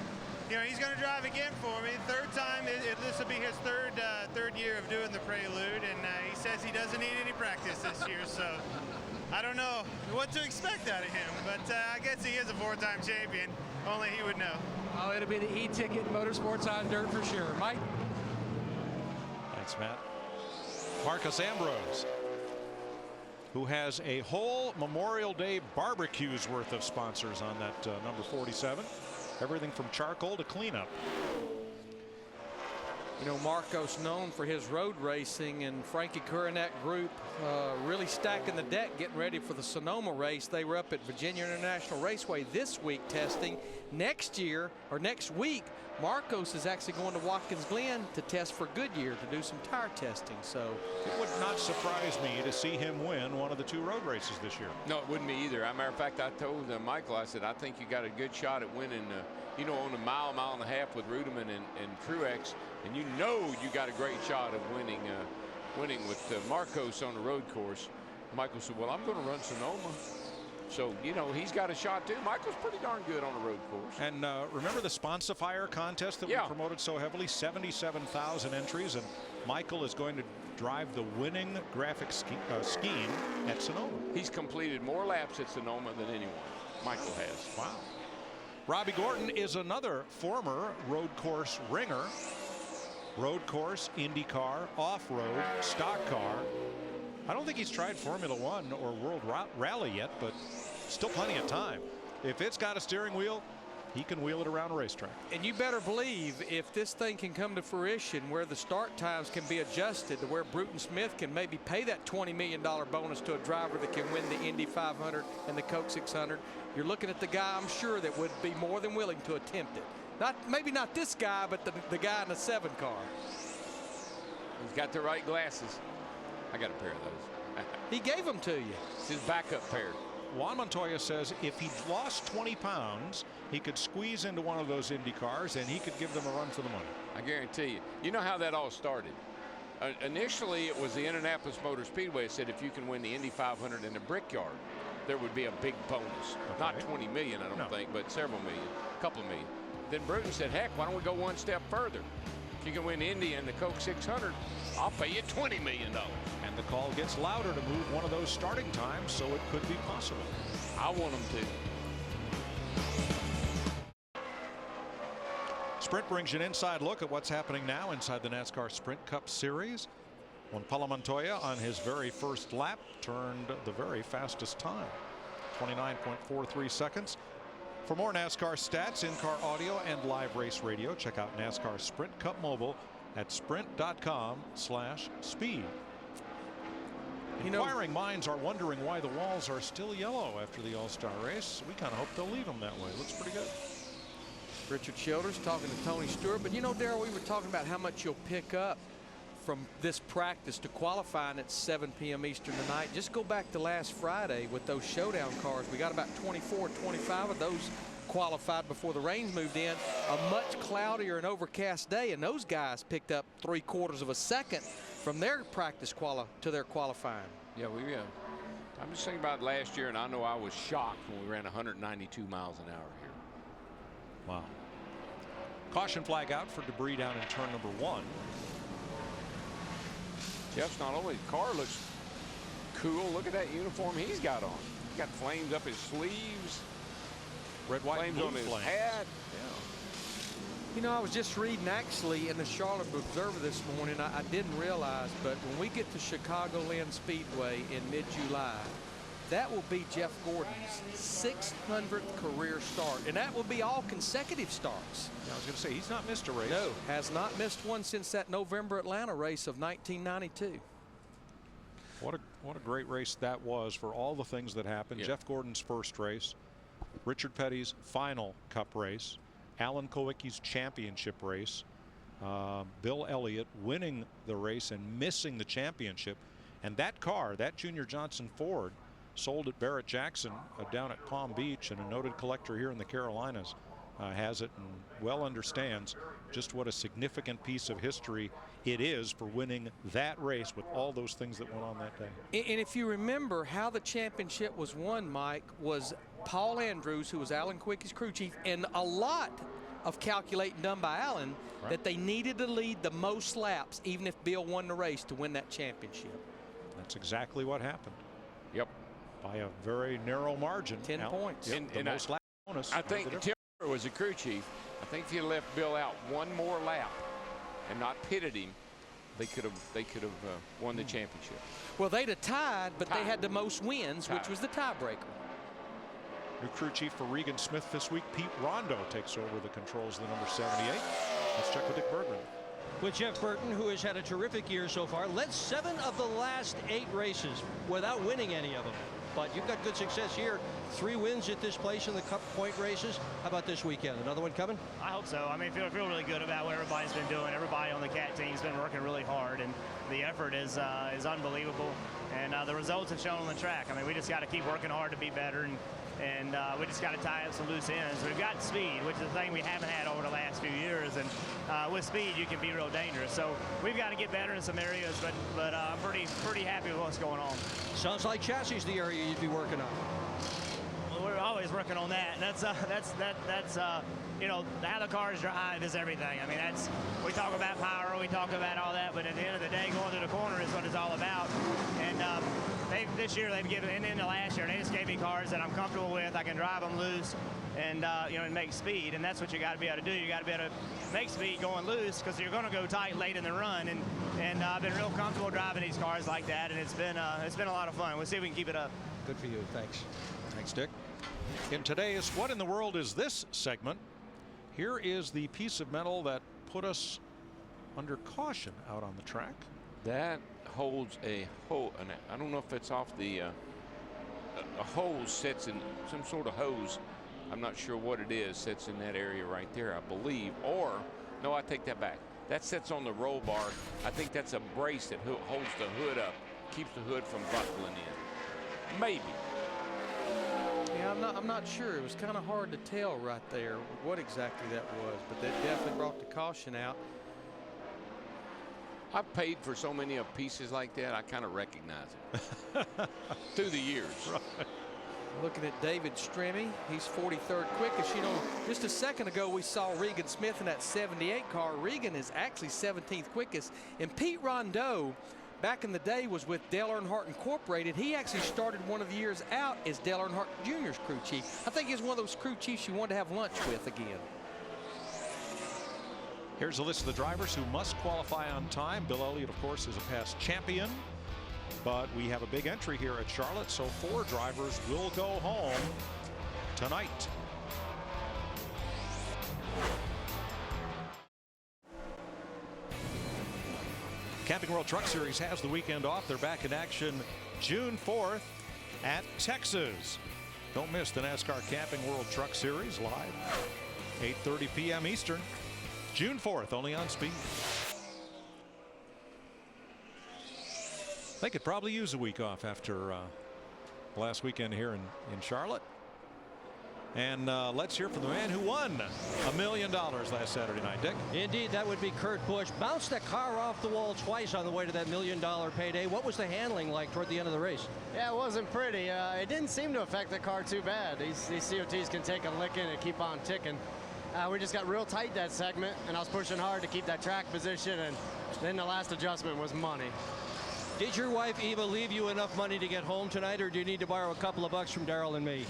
he's going to drive again for me. Third time, this will be his third year of doing the Prelude, and he says he doesn't need any practice this year, so I don't know what to expect out of him, but I guess he is a 4-time champion. Only he would know. Oh, it'll be the E-ticket motorsports on dirt for sure. Mike? Thanks, Matt. Marcus Ambrose who has a whole Memorial Day barbecue's worth of sponsors on that number 47. Everything from charcoal to cleanup. You know, Marcos known for his road racing, and Frankie Kerr and that group really stacking the deck, getting ready for the Sonoma race. They were up at Virginia International Raceway this week testing. Next week, Marcos is actually going to Watkins Glen to test for Goodyear to do some tire testing. So it would not surprise me to see him win one of the 2 road races this year. No, it wouldn't me either. As a matter of fact, I told Michael, I said, I think you got a good shot at winning, you know, on a mile and a half with Ruderman and Truex, and you know you got a great shot of winning with Marcos on the road course. Michael said, well, I'm going to run Sonoma. So, you know, he's got a shot too. Michael's pretty darn good on the road course. And remember the Sponsifier contest that we promoted so heavily? 77,000 entries, and Michael is going to drive the winning graphic scheme at Sonoma. He's completed more laps at Sonoma than anyone. Michael has. Wow. Robbie Gordon is another former road course ringer. Road course, IndyCar, off-road, stock car. I don't think he's tried Formula One or World Rally yet, but still plenty of time. If it's got a steering wheel, he can wheel it around a racetrack. And you better believe if this thing can come to fruition where the start times can be adjusted to where Bruton Smith can maybe pay that $20 million bonus to a driver that can win the Indy 500 and the Coke 600, you're looking at the guy, I'm sure, that would be more than willing to attempt it. Maybe not this guy, but the guy in the 7 car. He's got the right glasses. I got a pair of those. He gave them to you. It's his backup pair. Juan Montoya says if he lost 20 pounds, he could squeeze into one of those Indy cars and he could give them a run for the money. I guarantee you. You know how that all started? Initially, it was the Indianapolis Motor Speedway that said if you can win the Indy 500 in the Brickyard, there would be a big bonus. Okay. Not 20 million, I don't think, but several million, a couple of million. Then Bruton said, heck, why don't we go one step further? If you can win Indy and the Coke 600, I'll pay you $20 million. And the call gets louder to move one of those starting times, so it could be possible. I want them to. Sprint brings you an inside look at what's happening now inside the NASCAR Sprint Cup Series. When Paulo Montoya on his very first lap turned the very fastest time, 29.43 seconds. For more NASCAR stats, in-car audio, and live race radio, check out NASCAR Sprint Cup Mobile at sprint.com/speed. Inquiring minds are wondering why the walls are still yellow after the All-Star race. We kind of hope they'll leave them that way. Looks pretty good. Richard Childers talking to Tony Stewart. But you know, Darrell, we were talking about how much you'll pick up from this practice to qualifying at 7 p.m. Eastern tonight. Just go back to last Friday with those showdown cars. We got about 24, 25 of those qualified before the rains moved in. A much cloudier and overcast day, and those guys picked up 3/4 of a second from their practice to their qualifying. Yeah, I'm just thinking about last year, and I know I was shocked when we ran 192 miles an hour here. Wow. Caution flag out for debris down in turn number 1. Jeff's not only the car looks cool, look at that uniform he's got on. He's got flames up his sleeves. Red, white, flames and on blue his flames. hat. Yeah. You know, I was just reading actually in the Charlotte Observer this morning. I didn't realize, but when we get to Chicagoland Speedway in mid-July, that will be Jeff Gordon's 600th career start, and that will be all consecutive starts. Yeah, I was going to say, he's not missed a race. No, has not missed one since that November Atlanta race of 1992. What a great race that was for all the things that happened. Yeah. Jeff Gordon's first race, Richard Petty's final Cup race, Alan Kulwicki's championship race, Bill Elliott winning the race and missing the championship. And that car, that Junior Johnson Ford, sold at Barrett Jackson down at Palm Beach, and a noted collector here in the Carolinas has it and well understands just what a significant piece of history it is for winning that race with all those things that went on that day. And if you remember how the championship was won, Mike, was Paul Andrews, who was Alan Kulwicki's crew chief, and a lot of calculating done by Alan that they needed to lead the most laps, even if Bill won the race, to win that championship. That's exactly what happened. Yep. By a very narrow margin. 10 points. Yep, the most lap bonus. I think Tim was the crew chief. I think if you left Bill out one more lap and not pitted him, they could have won the championship. Well, they'd have tied, but they had the most wins, which was the tiebreaker. New crew chief for Regan Smith this week, Pete Rondo, takes over the controls of the number 78. Let's check with Dick Bergman. With Jeff Burton, who has had a terrific year so far, led 7 of the last 8 races without winning any of them. But you've got good success here. 3 wins at this place in the Cup point races. How about this weekend? Another one coming? I hope so. I mean, feel really good about what everybody's been doing. Everybody on the CAT team's been working really hard, and the effort is unbelievable. And the results have shown on the track. I mean, we just got to keep working hard to be better, and we just got to tie up some loose ends. We've got speed, which is the thing we haven't had over the last few years, and with speed you can be real dangerous. So we've got to get better in some areas, but I'm pretty happy with what's going on. Sounds like chassis is the area you'd be working on. Well, we're always working on that, and that's you know, how the cars drive is everything. I mean, we talk about power, we talk about all that, but at the end of the day, going to the corner is what it's all about. And this year they've given, and into last year, they just gave me cars that I'm comfortable with. I can drive them loose, and you know, and make speed. And that's what you got to be able to do. You got to be able to make speed going loose, because you're going to go tight late in the run. And I've been real comfortable driving these cars like that, and it's been a lot of fun. We'll see if we can keep it up. Good for you. Thanks. Thanks, Dick. In today's What in the World Is This segment, here is the piece of metal that put us under caution out on the track. That holds a hose, and I don't know if it's off the a hose sits in some sort of hose. I'm not sure what it is. Sits in that area right there, I believe. Or no, I take that back. That sits on the roll bar. I think that's a brace that holds the hood up, keeps the hood from buckling in. Maybe. Yeah, I'm not sure. It was kind of hard to tell right there what exactly that was, but that definitely brought the caution out. I've paid for so many of pieces like that, I kind of recognize it through the years. Right. Looking at David Stremme, he's 43rd quickest. You know, just a second ago we saw Regan Smith in that 78 car. Regan is actually 17th quickest. And Pete Rondo, back in the day, was with Dale Earnhardt Incorporated. He actually started one of the years out as Dale Earnhardt Jr.'s crew chief. I think he's one of those crew chiefs you want to have lunch with again. Here's a list of the drivers who must qualify on time. Bill Elliott, of course, is a past champion. But we have a big entry here at Charlotte, so 4 drivers will go home tonight. Camping World Truck Series has the weekend off. They're back in action June 4th at Texas. Don't miss the NASCAR Camping World Truck Series live 8:30 p.m. Eastern. June 4th, only on Speed. They could probably use a week off after last weekend here in Charlotte. And let's hear from the man who won $1 million last Saturday night, Dick. Indeed, that would be Kurt Busch. Bounced that car off the wall twice on the way to that $1 million payday. What was the handling like toward the end of the race? Yeah, it wasn't pretty. It didn't seem to affect the car too bad. These COTs can take a licking and keep on ticking. We just got real tight that segment, and I was pushing hard to keep that track position, and then the last adjustment was money. Did your wife Eva leave you enough money to get home tonight, or do you need to borrow a couple of bucks from Darrell and me?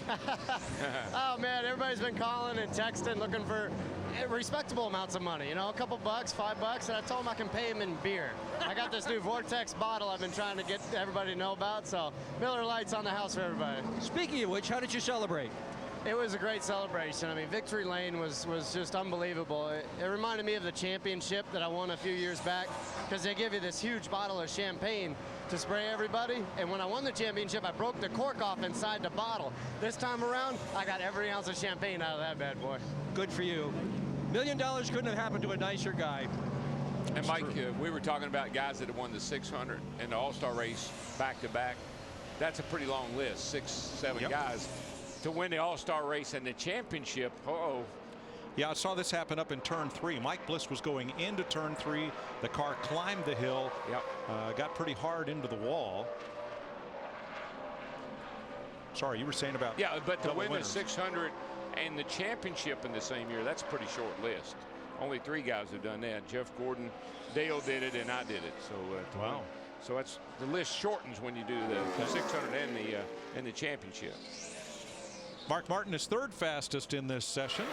Oh man, everybody's been calling and texting looking for respectable amounts of money. You know, a couple bucks, $5, and I told them I can pay them in beer. I got this new Vortex bottle I've been trying to get everybody to know about, so Miller Lite's on the house for everybody. Speaking of which, how did you celebrate? It was a great celebration. I mean, Victory Lane was just unbelievable. It reminded me of the championship that I won a few years back, because they give you this huge bottle of champagne to spray everybody. And when I won the championship, I broke the cork off inside the bottle. This time around, I got every ounce of champagne out of that bad boy. Good for you. $1 million couldn't have happened to a nicer guy. And Mike, we were talking about guys that have won the 600 and the All-Star race back-to-back. That's a pretty long list, 6, 7 guys. To win the All-Star race and the championship, Yeah, I saw this happen up in turn 3. Mike Bliss was going into turn 3. The car climbed the hill, got pretty hard into the wall. Sorry, you were saying about but to win winners. the 600 and the championship in the same year, that's a pretty short list. Only 3 guys have done that. Jeff Gordon, Dale did it, and I did it. So wow. So that's the list shortens when you do the 600 and the championship. Mark Martin is 3rd fastest in this session,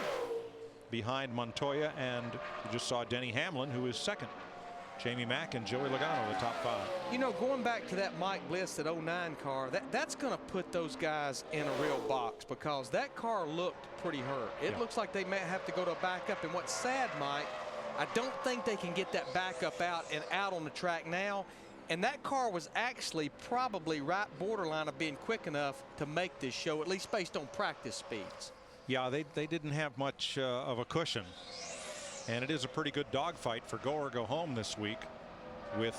behind Montoya, and you just saw Denny Hamlin, who is 2nd. Jamie Mack and Joey Logano, the top 5. You know, going back to that Mike Bliss, that 09 car, that's going to put those guys in a real box because that car looked pretty hurt. It looks like they may have to go to a backup. And what's sad, Mike, I don't think they can get that backup out on the track now. And that car was actually probably right borderline of being quick enough to make this show, at least based on practice speeds. Yeah, they didn't have much of a cushion. And it is a pretty good dogfight for go or go home this week with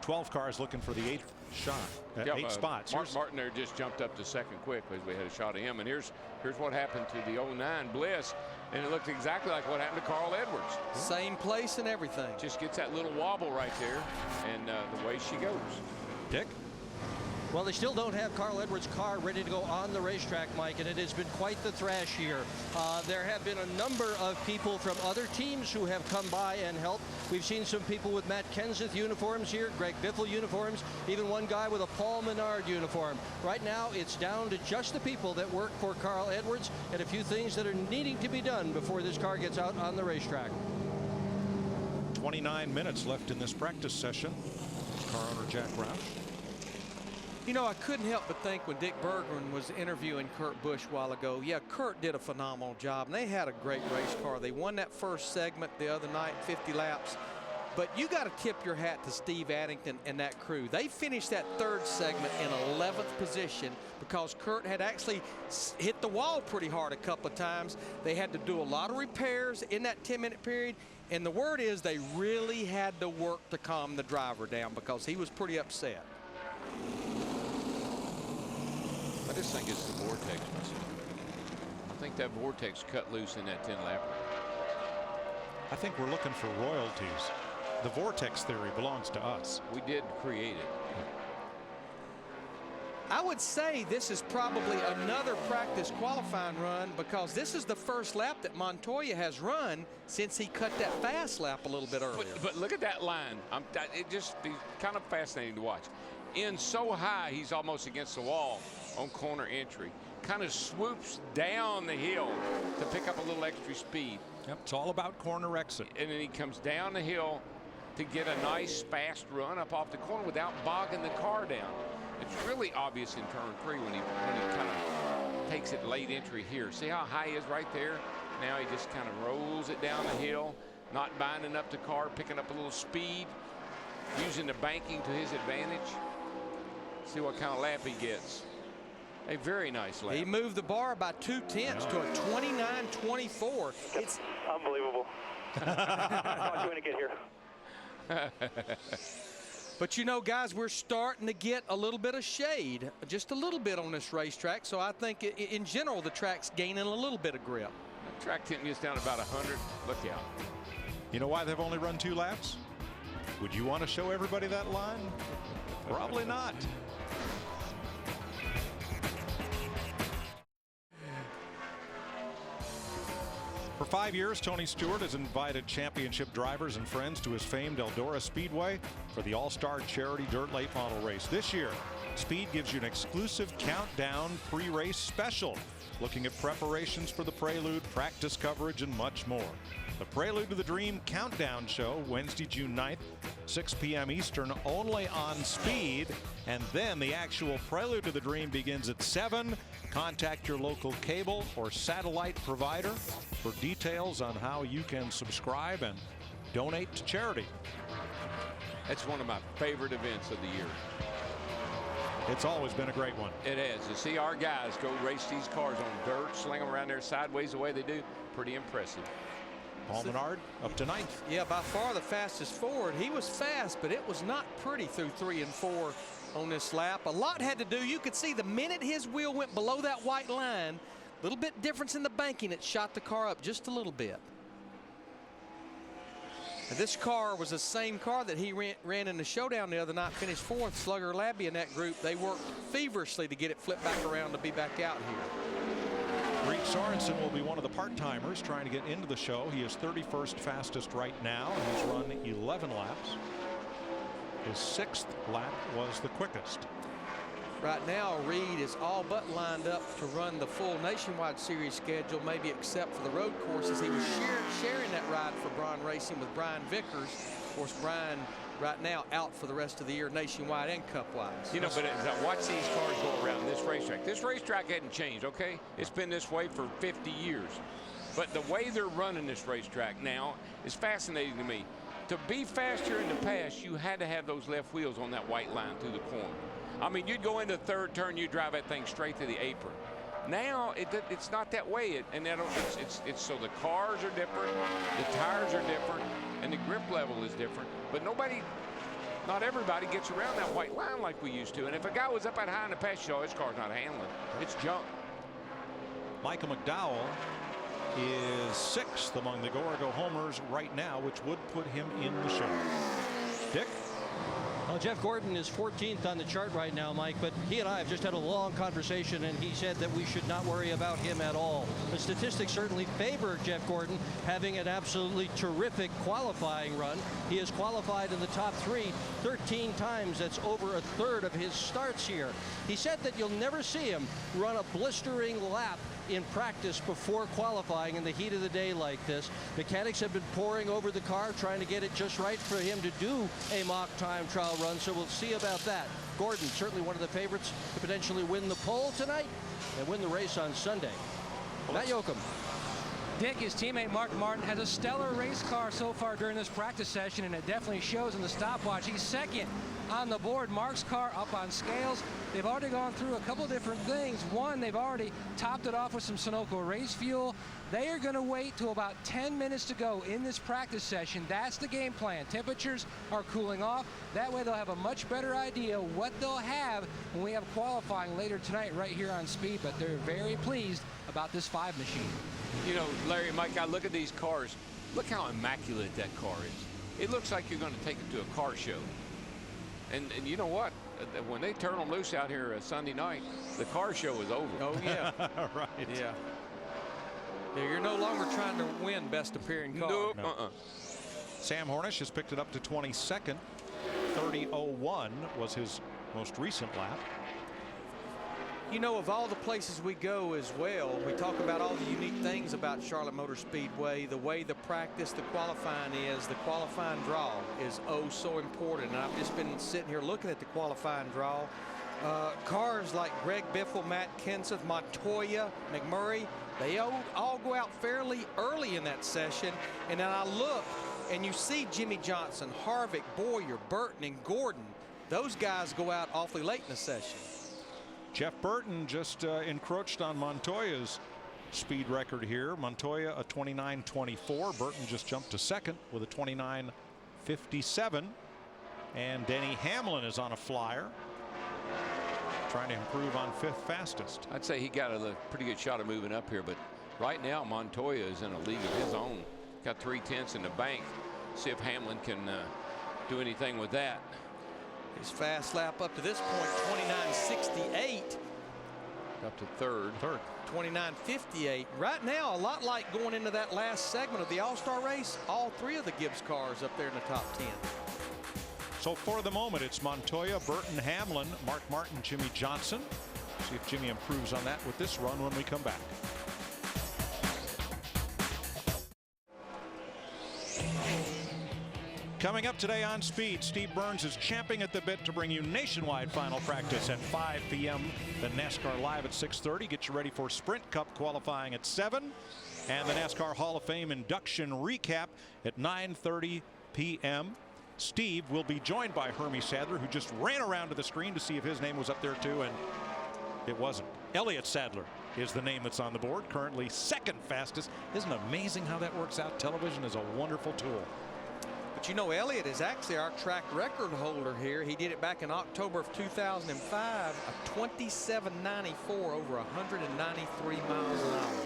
12 cars looking for the 8th shot, 8 spots. Mark Martin there just jumped up to second quick as we had a shot of him. And here's what happened to the 09 Bliss. And it looked exactly like what happened to Carl Edwards. Same place and everything. Just gets that little wobble right there, and the way she goes. Dick? Well, they still don't have Carl Edwards' car ready to go on the racetrack, Mike, and it has been quite the thrash here. There have been a number of people from other teams who have come by and helped. We've seen some people with Matt Kenseth uniforms here, Greg Biffle uniforms, even one guy with a Paul Menard uniform. Right now, it's down to just the people that work for Carl Edwards and a few things that are needing to be done before this car gets out on the racetrack. 29 minutes left in this practice session. Car owner Jack Roush. You know, I couldn't help but think when Dick Berggren was interviewing Kurt Busch a while ago, yeah, Kurt did a phenomenal job, and they had a great race car. They won that first segment the other night, 50 laps. But you got to tip your hat to Steve Addington and that crew. They finished that third segment in 11th position because Kurt had actually hit the wall pretty hard a couple of times. They had to do a lot of repairs in that 10-minute period. And the word is they really had to work to calm the driver down because he was pretty upset. I just think it's the vortex. I think that vortex cut loose in that 10-lapper. I think we're looking for royalties. The vortex theory belongs to us. We did create it. I would say this is probably another practice qualifying run because this is the first lap that Montoya has run since he cut that fast lap a little bit earlier. But look at that line. It's kind of fascinating to watch. In so high, he's almost against the wall on corner entry. Kind of swoops down the hill to pick up a little extra speed. Yep, it's all about corner exit. And then he comes down the hill to get a nice fast run up off the corner without bogging the car down. It's really obvious in turn 3 when he kind of takes it late entry here. See how high he is right there? Now he just kind of rolls it down the hill, not binding up the car, picking up a little speed, using the banking to his advantage. See what kind of lap he gets. A very nice lap. He moved the bar by 2/10 to a 29.24. It's unbelievable. How going to get here? But you know, guys, we're starting to get a little bit of shade, just a little bit on this racetrack. So I think in general, the track's gaining a little bit of grip. The track tempting is down about 100. Look out. You know why they've only run 2 laps? Would you want to show everybody that line? Probably not. For 5 years, Tony Stewart has invited championship drivers and friends to his famed Eldora Speedway for the All-Star Charity Dirt Late Model Race. This year, Speed gives you an exclusive countdown pre-race special, looking at preparations for the Prelude, practice coverage, and much more. The Prelude to the Dream Countdown Show, Wednesday, June 9th, 6 p.m. Eastern, only on Speed. And then the actual Prelude to the Dream begins at 7. Contact your local cable or satellite provider for details on how you can subscribe and donate to charity. It's one of my favorite events of the year. It's always been a great one. It is. To see our guys go race these cars on dirt, sling them around there sideways the way they do, pretty impressive. Paul Menard up to 9th. Yeah, by far the fastest forward. He was fast, but it was not pretty through 3 and 4 on this lap. A lot had to do. You could see the minute his wheel went below that white line, a little bit difference in the banking, it shot the car up just a little bit. Now, this car was the same car that he ran in the showdown the other night, finished 4th. Slugger Labby in that group, they worked feverishly to get it flipped back around to be back out here. Reed Sorensen will be one of the part-timers trying to get into the show. He is 31st fastest right now and has run 11 laps. His 6th lap was the quickest. Right now, Reed is all but lined up to run the full Nationwide Series schedule, maybe except for the road courses. He was sharing that ride for Braun Racing with Brian Vickers. Of course, Brian right now out for the rest of the year, nationwide and cup-wise. You know, but as I watch these cars go around this racetrack hadn't changed, okay? It's been this way for 50 years. But the way they're running this racetrack now is fascinating to me. To be faster in the past, you had to have those left wheels on that white line through the corner. I mean, you'd go into the third turn, you drive that thing straight to the apron. Now it's not that way, it's so the cars are different, the tires are different, and the grip level is different. But not everybody gets around that white line like we used to. And if a guy was up that high in the past, his car's not handling. It's junk. Michael McDowell is 6th among the go-or-go homers right now, which would put him in the show. Dick? Well, Jeff Gordon is 14th on the chart right now, Mike, but he and I have just had a long conversation, and he said that we should not worry about him at all. The statistics certainly favor Jeff Gordon having an absolutely terrific qualifying run. He has qualified in the top 3 13 times. That's over a third of his starts here. He said that you'll never see him run a blistering lap in practice before qualifying in the heat of the day like this. Mechanics have been poring over the car, trying to get it just right for him to do a mock time trial run, so we'll see about that. Gordon, certainly one of the favorites to potentially win the pole tonight and win the race on Sunday. Matt Yoakum. Dick, his teammate Mark Martin has a stellar race car so far during this practice session, and it definitely shows in the stopwatch. He's second on the board. Mark's car up on scales. They've already gone through a couple different things. One, they've already topped it off with some Sunoco race fuel. They are going to wait till about 10 minutes to go in this practice session. That's the game plan. Temperatures are cooling off. That way they'll have a much better idea what they'll have when we have qualifying later tonight right here on Speed. But they're very pleased about this 5 machine. You know, Larry and Mike, I look at these cars. Look how immaculate that car is. It looks like you're going to take it to a car show. And you know what? When they turn them loose out here Sunday night, the car show is over. Oh, yeah. Right. Yeah. You're no longer trying to win best appearing car. Nope. No. Sam Hornish has picked it up to 22nd. 30:01 was his most recent lap. You know, of all the places we go as well, we talk about all the unique things about Charlotte Motor Speedway, the way the practice, the qualifying is, the qualifying draw is oh so important. And I've just been sitting here looking at the qualifying draw. Cars like Greg Biffle, Matt Kenseth, Montoya, McMurray, they all go out fairly early in that session. And then I look and you see Jimmy Johnson, Harvick, Boyer, Burton, and Gordon. Those guys go out awfully late in the session. Jeff Burton just encroached on Montoya's speed record here. Montoya a 29:24. Burton just jumped to 2nd with a 29:57. And Denny Hamlin is on a flyer, trying to improve on 5th fastest. I'd say he got a pretty good shot of moving up here, but right now Montoya is in a league of his own. Got 3/10 in the bank. See if Hamlin can do anything with that. His fast lap up to this point, 29:68. Up to third. 29:58. Right now, a lot like going into that last segment of the All-Star race, all 3 of the Gibbs cars up there in the top 10. So for the moment, it's Montoya, Burton, Hamlin, Mark Martin, Jimmy Johnson. See if Jimmy improves on that with this run when we come back. Coming up today on Speed, Steve Burns is champing at the bit to bring you nationwide final practice at 5 p.m. The NASCAR Live at 6:30. Get you ready for Sprint Cup qualifying at 7. And the NASCAR Hall of Fame induction recap at 9:30 p.m. Steve will be joined by Hermie Sadler, who just ran around to the screen to see if his name was up there too, and it wasn't. Elliott Sadler is the name that's on the board, currently 2nd fastest. Isn't it amazing how that works out? Television is a wonderful tool. But you know, Elliott is actually our track record holder here. He did it back in October of 2005, a 27.94 over 193 miles an hour.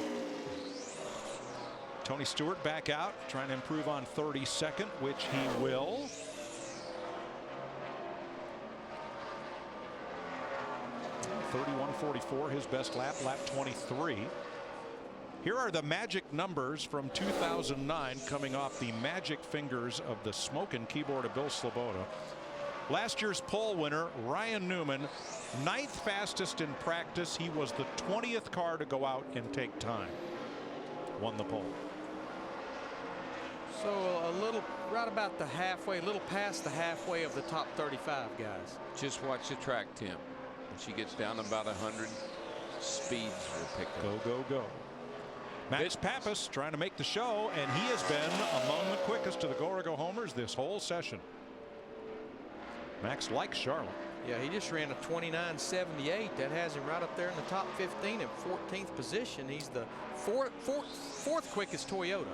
Tony Stewart back out, trying to improve on 32nd, which he will. .31.44, his best lap, lap 23. Here are the magic numbers from 2009 coming off the magic fingers of the smoking keyboard of Bill Sloboda. Last year's pole winner, Ryan Newman, 9th fastest in practice. He was the 20th car to go out and take time. Won the pole. So a little, right about the halfway, a little past the halfway of the top 35 guys. Just watch the track, Tim. When she gets down to about 100, speeds will pick up. Go, go, go. Max Pappas trying to make the show, and he has been among the quickest to the go-to-go homers this whole session. Max likes Charlotte. Yeah, he just ran a 29.78. That has him right up there in the top 15 and 14th position. He's the fourth quickest Toyota.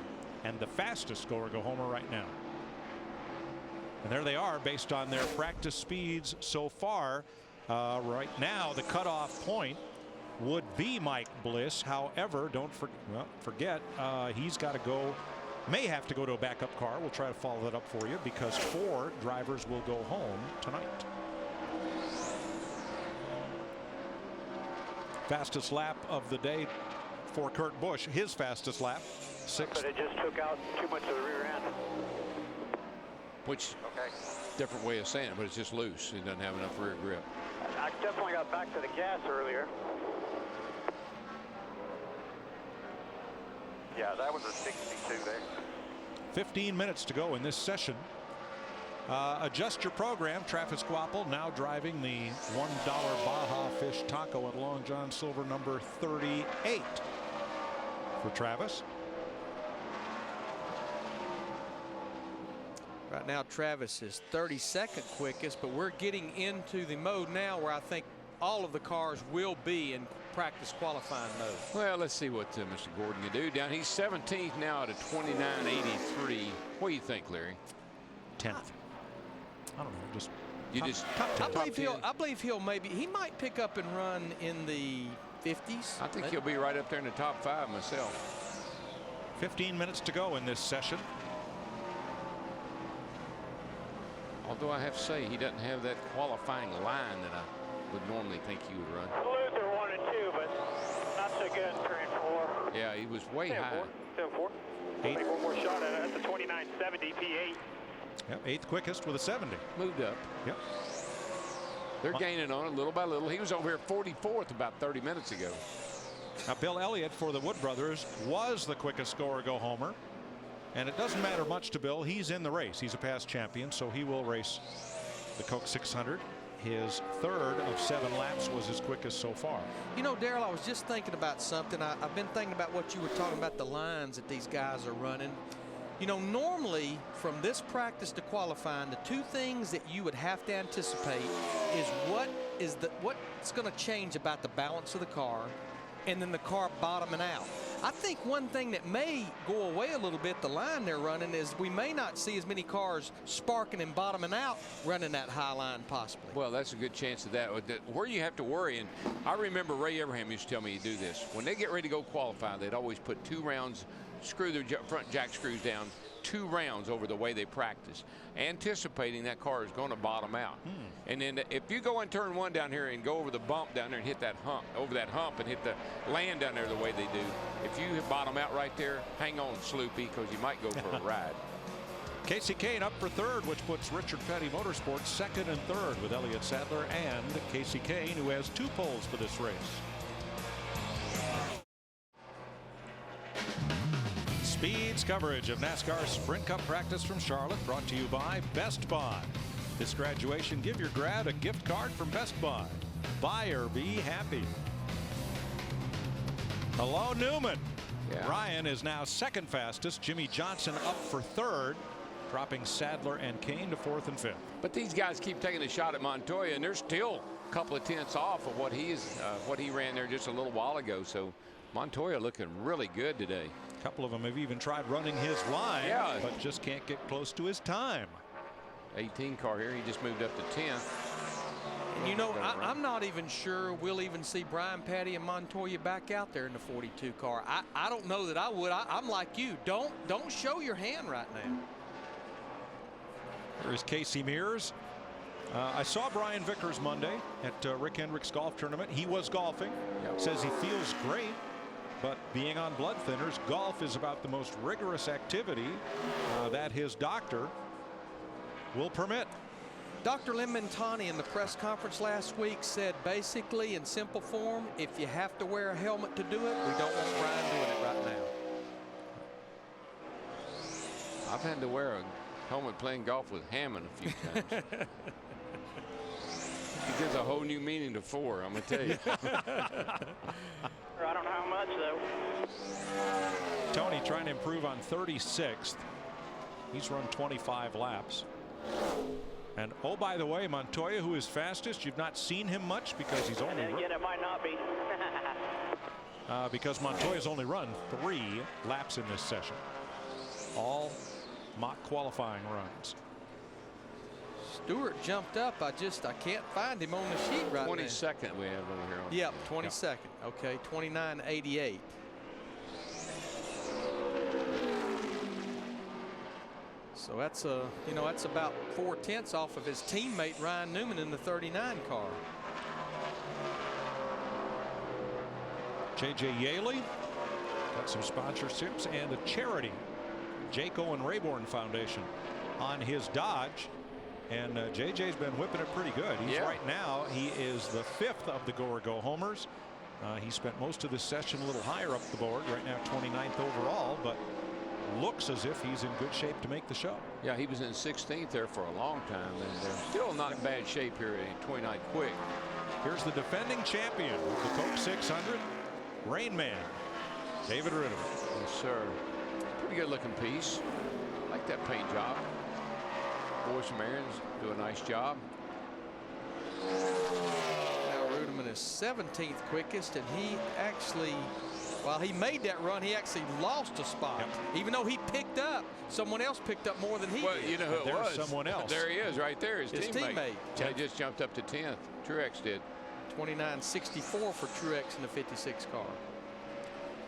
And the fastest go-to-go homer right now. And there they are based on their practice speeds so far. Right now, the cutoff point would be Mike Bliss. However, don't forget he's got to go. May have to go to a backup car. We'll try to follow that up for you because 4 drivers will go home tonight. Fastest lap of the day for Kurt Busch. His fastest lap, 6th. But it just took out too much of the rear end. Which, different way of saying it, but it's just loose. It doesn't have enough rear grip. I definitely got back to the gas earlier. Yeah, that was a 62 there. 15 minutes to go in this session. Adjust your program. Travis Guapel now driving the $1 Baja Fish Taco at Long John Silver number 38 for Travis. Right now, Travis is 32nd quickest, but we're getting into the mode now where I think all of the cars will be in practice qualifying mode. Well, let's see what Mr. Gordon can do. Down, he's 17th now at a 29.83. What do you think, Larry? 10th. I don't know. Just I believe he'll maybe he might pick up and run in the 50s. I think he'll be right up there in the top 5 myself. 15 minutes to go in this session. Although I have to say he doesn't have that qualifying line that I would normally think he would run. Luther 1 and 2, but not so good in turn 4. Yeah, he was way high. 4. Take one more shot at it. That's a 29.70 P8. Yep, 8th quickest with a 70. Moved up. Yep. They're gaining on it little by little. He was over here 44th about 30 minutes ago. Now, Bill Elliott for the Wood Brothers was the quickest go homer. And it doesn't matter much to Bill. He's in the race. He's a past champion, so he will race the Coke 600. His 3rd of 7 laps was his quickest so far. You know, Darrell, I was just thinking about something. I've been thinking about what you were talking about, the lines that these guys are running. You know, normally from this practice to qualifying, the 2 things that you would have to anticipate is what's going to change about the balance of the car and then the car bottoming out. I think one thing that may go away a little bit, the line they're running, is we may not see as many cars sparking and bottoming out running that high line possibly. Well, that's a good chance of that. Where you have to worry, and I remember Ray Abraham used to tell me to do this. When they get ready to go qualify, they'd always put 2 rounds, screw their front jack screws down, 2 rounds over the way they practice, anticipating that car is going to bottom out. And then if you go in turn 1 down here and go over the bump down there and hit that hump, and hit the land down there the way they do, if you bottom out right there, hang on, Sloopy, because you might go for a ride. Casey Kane up for 3rd, which puts Richard Petty Motorsports 2nd and 3rd with Elliott Sadler and Casey Kane, who has 2 poles for this race. Speeds coverage of NASCAR Sprint Cup practice from Charlotte, brought to you by Best Buy. This graduation, give your grad a gift card from Best Buy. Buy or be happy. Hello, Newman. Yeah. Ryan is now 2nd fastest. Jimmy Johnson up for 3rd, dropping Sadler and Kane to 4th and 5th. But these guys keep taking a shot at Montoya, and they're still a couple of tenths off of what he ran there just a little while ago. So Montoya looking really good today. A couple of them have even tried running his line, but just can't get close to his time. 18 car here. He just moved up to 10th. And you know, I'm not even sure we'll even see Brian Patty and Montoya back out there in the 42 car. I don't know that I would. I'm like you. Don't show your hand right now. There's Casey Mears. I saw Brian Vickers Monday at Rick Hendricks Golf Tournament. He was golfing. Says he feels great. But being on blood thinners, golf is about the most rigorous activity that his doctor will permit. Dr. Limentani in the press conference last week said basically in simple form, if you have to wear a helmet to do it, we don't want Brian doing it right now. I've had to wear a helmet playing golf with Hammond a few times. It gives a whole new meaning to 4, I'm going to tell you. I don't know how much, though. Tony trying to improve on 36th. He's run 25 laps. And oh, by the way, Montoya, who is fastest, you've not seen him much because he's only And again, it might not be. because Montoya's only run 3 laps in this session. All mock qualifying runs. Stewart jumped up. I can't find him on the sheet right now. 22nd we have over here. Yep, 22nd. Okay, 29.88. So that's that's about 4/10 off of his teammate Ryan Newman in the 39 car. J.J. Yaley got some sponsorships and a charity, Jake Owen Rayborn Foundation, on his Dodge. And J.J.'s been whipping it pretty good. He's right now, he is the 5th of the go-or-go homers. He spent most of this session a little higher up the board, right now 29th overall, but looks as if he's in good shape to make the show. Yeah, he was in 16th there for a long time, and still not in bad shape here at 29 quick. Here's the defending champion of the Coke 600, Rain Man, David Ritter. Yes, sir. Pretty good looking piece. I like that paint job. Boys from Aaron's do a nice job. Now Ruderman is 17th quickest, and he actually, while he made that run, he actually lost a spot. Even though he picked up, someone else picked up more than he well, did. You know who it was? Someone else. There he is, right there, his teammate. He just jumped up to 10th. Truex did. 29.64 for Truex in the 56 car.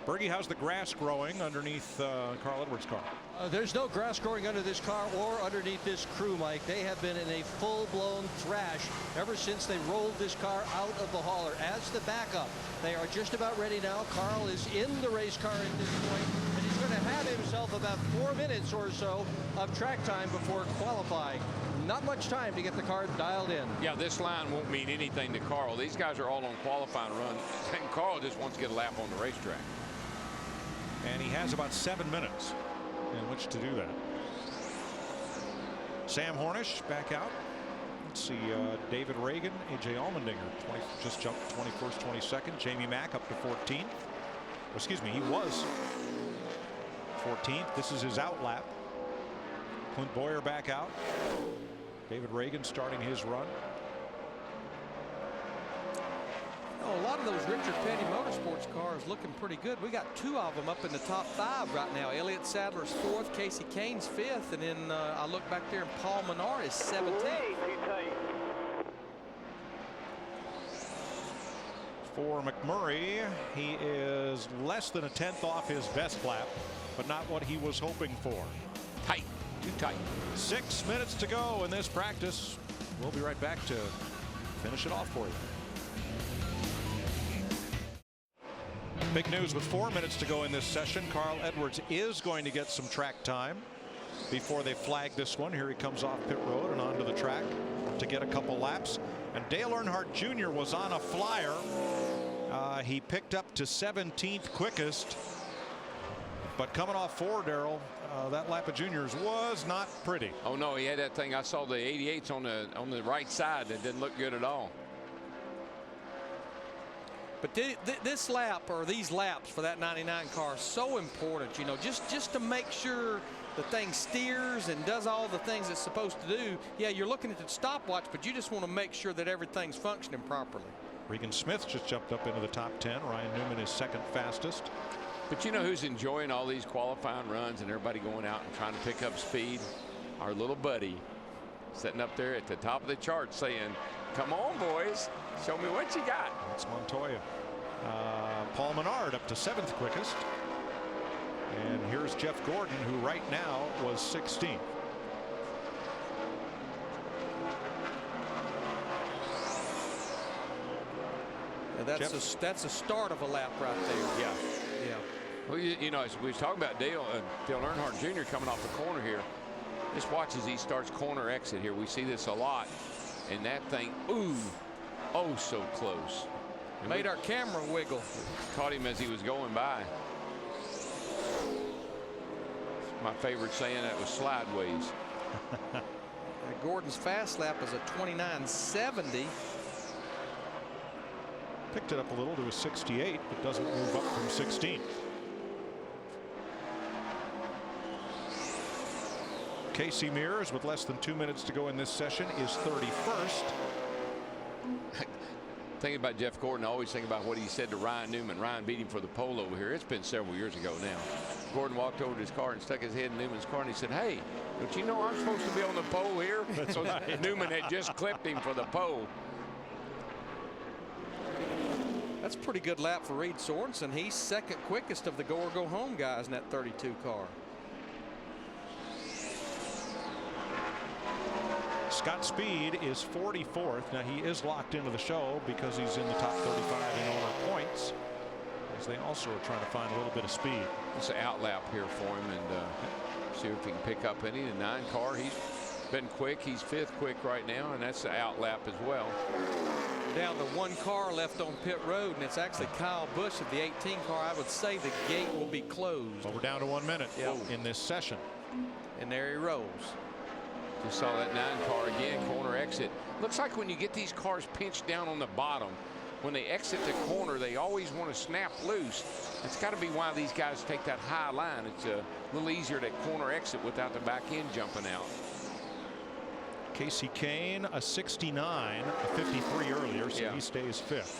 Bergie, how's the grass growing underneath Carl Edwards' car? There's no grass growing under this car or underneath this crew, Mike. They have been in a full-blown thrash ever since they rolled this car out of the hauler as the backup. They are just about ready now. Carl is in the race car at this point, and he's going to have himself about 4 minutes or so of track time before qualifying. Not much time to get the car dialed in. Yeah, this line won't mean anything to Carl. These guys are all on qualifying run, and Carl just wants to get a lap on the racetrack. And he has about 7 minutes in which to do that. Sam Hornish back out. Let's see, David Reagan, A.J. Allmendinger, just jumped 21st, 22nd. Jamie Mack up to 14th. Excuse me, he was 14th. This is his out lap. Clint Boyer back out. David Reagan starting his run. Oh, a lot of those Richard Petty Motorsports cars looking pretty good. We got 2 of them up in the top 5 right now. Elliott Sadler's 4th, Casey Kane's 5th, and then I look back there and Paul Menard is 17th. For McMurray, he is less than a 10th off his best lap, but not what he was hoping for. Tight, too tight. 6 minutes to go in this practice. We'll be right back to finish it off for you. Big news with 4 minutes to go in this session. Carl Edwards is going to get some track time before they flag this one. Here he comes off pit road and onto the track to get a couple laps. And Dale Earnhardt Jr. was on a flyer. He picked up to 17th quickest. But coming off 4, Darrell, that lap of Junior's was not pretty. Oh no, he had that thing. I saw the 88s on the right side. That didn't look good at all. But this lap, or these laps for that 99 car, is so important, you know, just to make sure the thing steers and does all the things it's supposed to do. Yeah, you're looking at the stopwatch, but you just want to make sure that everything's functioning properly. Regan Smith just jumped up into the top 10. Ryan Newman is 2nd fastest. But you know who's enjoying all these qualifying runs and everybody going out and trying to pick up speed? Our little buddy sitting up there at the top of the chart saying, come on, boys, show me what you got. That's Montoya. Paul Menard up to 7th quickest. And here's Jeff Gordon, who right now was 16th. That's a start of a lap right there. Yeah. Yeah. Well, you know, as we was talking about Dale Earnhardt Jr. coming off the corner here, Just watch as he starts corner exit here. We see this a lot. And that thing, ooh, oh, so close. And made our camera wiggle. Caught him as he was going by. My favorite saying, that was slideways. Gordon's fast lap is a 29.70. Picked it up a little to a 68, but doesn't move up from 16th. Casey Mears, with less than 2 minutes to go in this session, is 31st. Thinking about Jeff Gordon, I always think about what he said to Ryan Newman. Ryan beat him for the pole over here. It's been several years ago now. Gordon walked over to his car and stuck his head in Newman's car, and he said, "Hey, don't you know I'm supposed to be on the pole here?" That's right. Newman had just clipped him for the pole. That's a pretty good lap for Reed Sorensen. He's second quickest of the go or go home guys in that 32 car. Scott Speed is 44th. Now he is locked into the show because he's in the top 35 in owner points, as they also are trying to find a little bit of speed. It's an out lap here for him, and see if he can pick up any. The 9 car, he's been quick. He's 5th quick right now, and that's the out lap as well. Down to 1 car left on pit road, and it's actually Kyle Busch of the 18 car. I would say the gate will be closed. Well, we're down to 1 minute in this session. And there he rolls. Just saw that 9 car again, corner exit. Looks like when you get these cars pinched down on the bottom, when they exit the corner, they always want to snap loose. That's got to be why these guys take that high line. It's a little easier to corner exit without the back end jumping out. Casey Kane, a 69, a 53 earlier, so he stays 5th.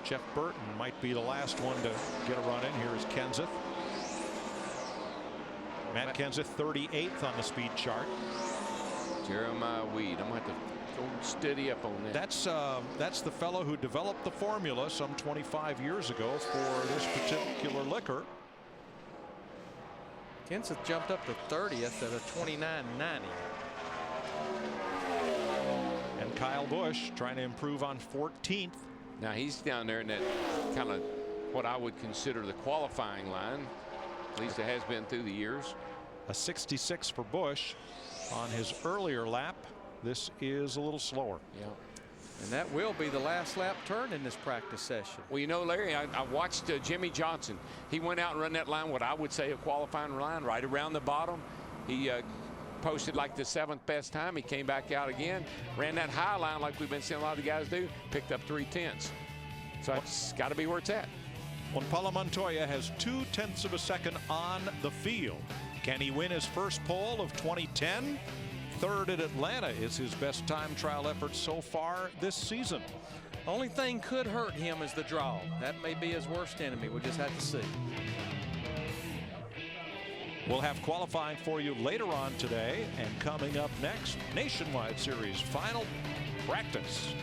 Jeff Burton might be the last one to get a run in. Here is Kenseth. Matt Kenseth 38th on the speed chart. Jeremiah Weed. I'm going to have to go steady up on that. That's the fellow who developed the formula some 25 years ago for this particular liquor. Kenseth jumped up to 30th at a 29.90. And Kyle Busch trying to improve on 14th. Now he's down there in that kind of what I would consider the qualifying line. At least it has been through the years. A 66 for Busch on his earlier lap. This is a little slower. Yeah. And that will be the last lap turn in this practice session. Well, you know, Larry, I watched Jimmy Johnson. He went out and run that line, what I would say a qualifying line, right around the bottom. He posted like the 7th best time. He came back out again, ran that high line like we've been seeing a lot of the guys do, picked up 3/10. So it's got to be where it's at. Well, Paulo Montoya has 0.2 of a second on the field. Can he win his first pole of 2010? 3rd at Atlanta is his best time trial effort so far this season. Only thing could hurt him is the draw. That may be his worst enemy. We'll just have to see. We'll have qualifying for you later on today, and coming up next, Nationwide Series final practice.